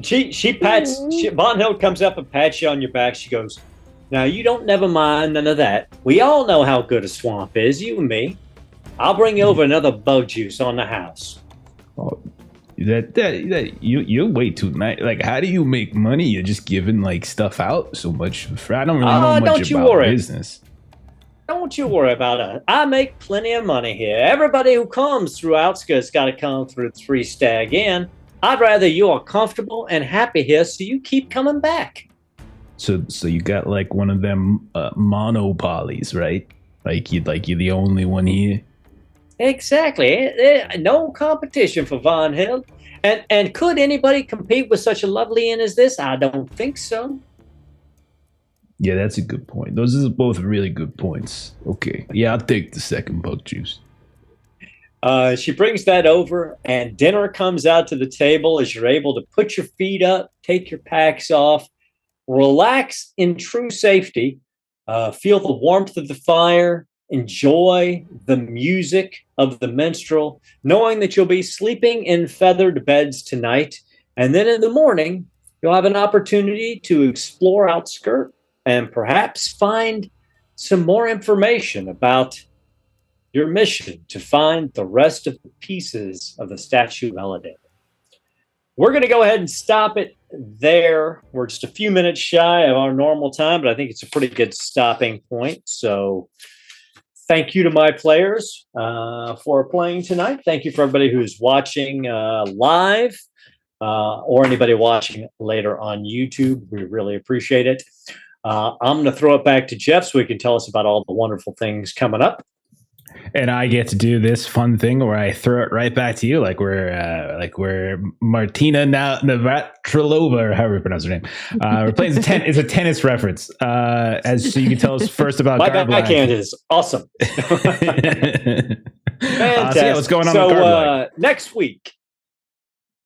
Von Hild comes up and pats you on your back. She goes, now you don't never mind none of that. We all know how good a swamp is, you and me. I'll bring you over another bug juice on the house. Oh, you're way too nice. Like, how do you make money? You're just giving, like, stuff out so much. I don't really know much about business. Don't you worry about it. I make plenty of money here. Everybody who comes through Outskirts got to come through Three Stag Inn. I'd rather you are comfortable and happy here, so you keep coming back. So you got, like, one of them monopolies, right? Like you're the only one here. Exactly. No competition for Von Hild. And could anybody compete with such a lovely inn as this? I don't think so. Yeah, that's a good point. Those are both really good points. Okay. Yeah, I'll take the second bug juice. She brings that over, and dinner comes out to the table as you're able to put your feet up, take your packs off, relax in true safety, feel the warmth of the fire, enjoy the music of the minstrel, knowing that you'll be sleeping in feathered beds tonight. And then in the morning, you'll have an opportunity to explore Outskirt and perhaps find some more information about your mission to find the rest of the pieces of the Statue of Eladin. We're going to go ahead and stop it there. We're just a few minutes shy of our normal time, but I think it's a pretty good stopping point. So thank you to my players for playing tonight. Thank you for everybody who's watching live or anybody watching later on YouTube. We really appreciate it. I'm going to throw it back to Jeff so he can tell us about all the wonderful things coming up. And I get to do this fun thing where I throw it right back to you, like we're Martina Navratilova, or however you pronounce her name. We're playing it's a tennis reference. So you can tell us first about my Garblag. backhand is awesome. Fantastic. So what's going on with Garblag? Next week,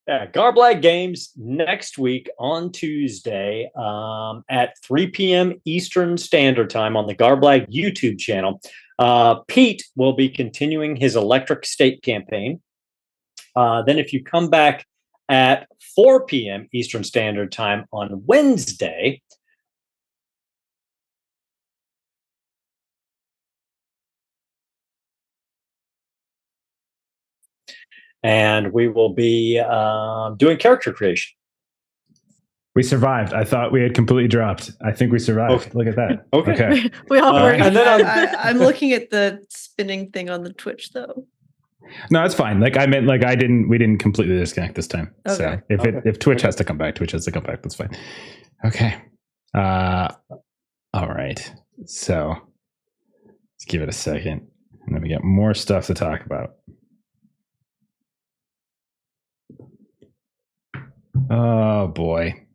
Garblag Games next week on Tuesday at 3 p.m. Eastern Standard Time on the Garblag YouTube channel. Pete will be continuing his Electric State campaign. Then if you come back at 4 p.m. Eastern Standard Time on Wednesday, and we will be doing character creation. We survived. I thought we had completely dropped. I think we survived. Okay. Look at that. Okay. We all All were. right. And then I'm looking at the spinning thing on the Twitch though. No, it's fine. Like I meant, like we didn't completely disconnect this time. So Okay. if Twitch has to come back, Twitch has to come back. That's fine. Okay. All right. So let's give it a second, and then we got more stuff to talk about. Oh boy.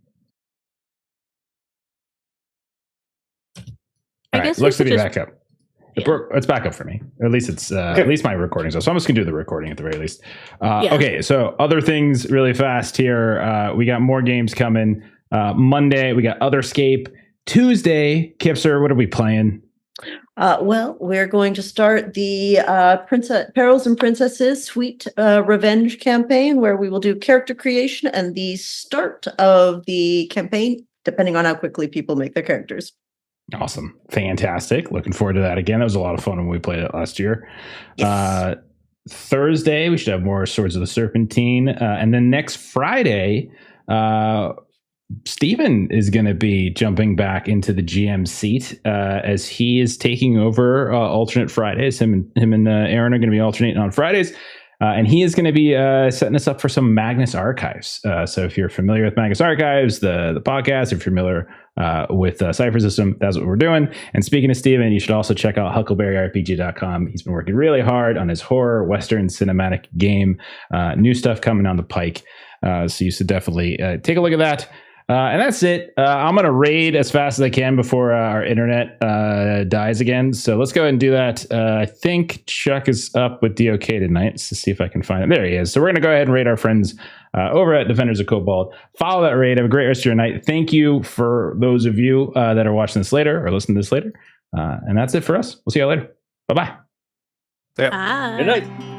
I All right, guess we looks to should be just- back up. It's back up for me. At least it's at least my recording's up. So I'm just gonna do the recording at the very least. Yeah. Okay, so other things really fast here. We got more games coming. Monday we got Otherscape. Tuesday, Kipser, what are we playing? Well, we're going to start the Perils and Princesses Sweet Revenge campaign, where we will do character creation and the start of the campaign, depending on how quickly people make their characters. Awesome. Fantastic. Looking forward to that again. That was a lot of fun when we played it last year. Yes. Thursday, we should have more Swords of the Serpentine. And then next Friday, Steven is going to be jumping back into the GM seat as he is taking over alternate Fridays. Him and Aaron are going to be alternating on Fridays. And he is going to be setting us up for some Magnus Archives. So if you're familiar with Magnus Archives, the podcast, if you're familiar with Cypher System, that's what we're doing. And speaking of Steven, you should also check out huckleberryrpg.com. He's been working really hard on his horror Western cinematic game. New stuff coming down the pike. So you should definitely take a look at that. And that's it. I'm going to raid as fast as I can before our internet dies again. So let's go ahead and do that. I think Chuck is up with DOK tonight. Let's see if I can find him. There he is. So we're going to go ahead and raid our friends over at Defenders of Cobalt. Follow that raid. Have a great rest of your night. Thank you for those of you that are watching this later or listening to this later. And that's it for us. We'll see you all later. Bye-bye. Yeah. Ah. Good night.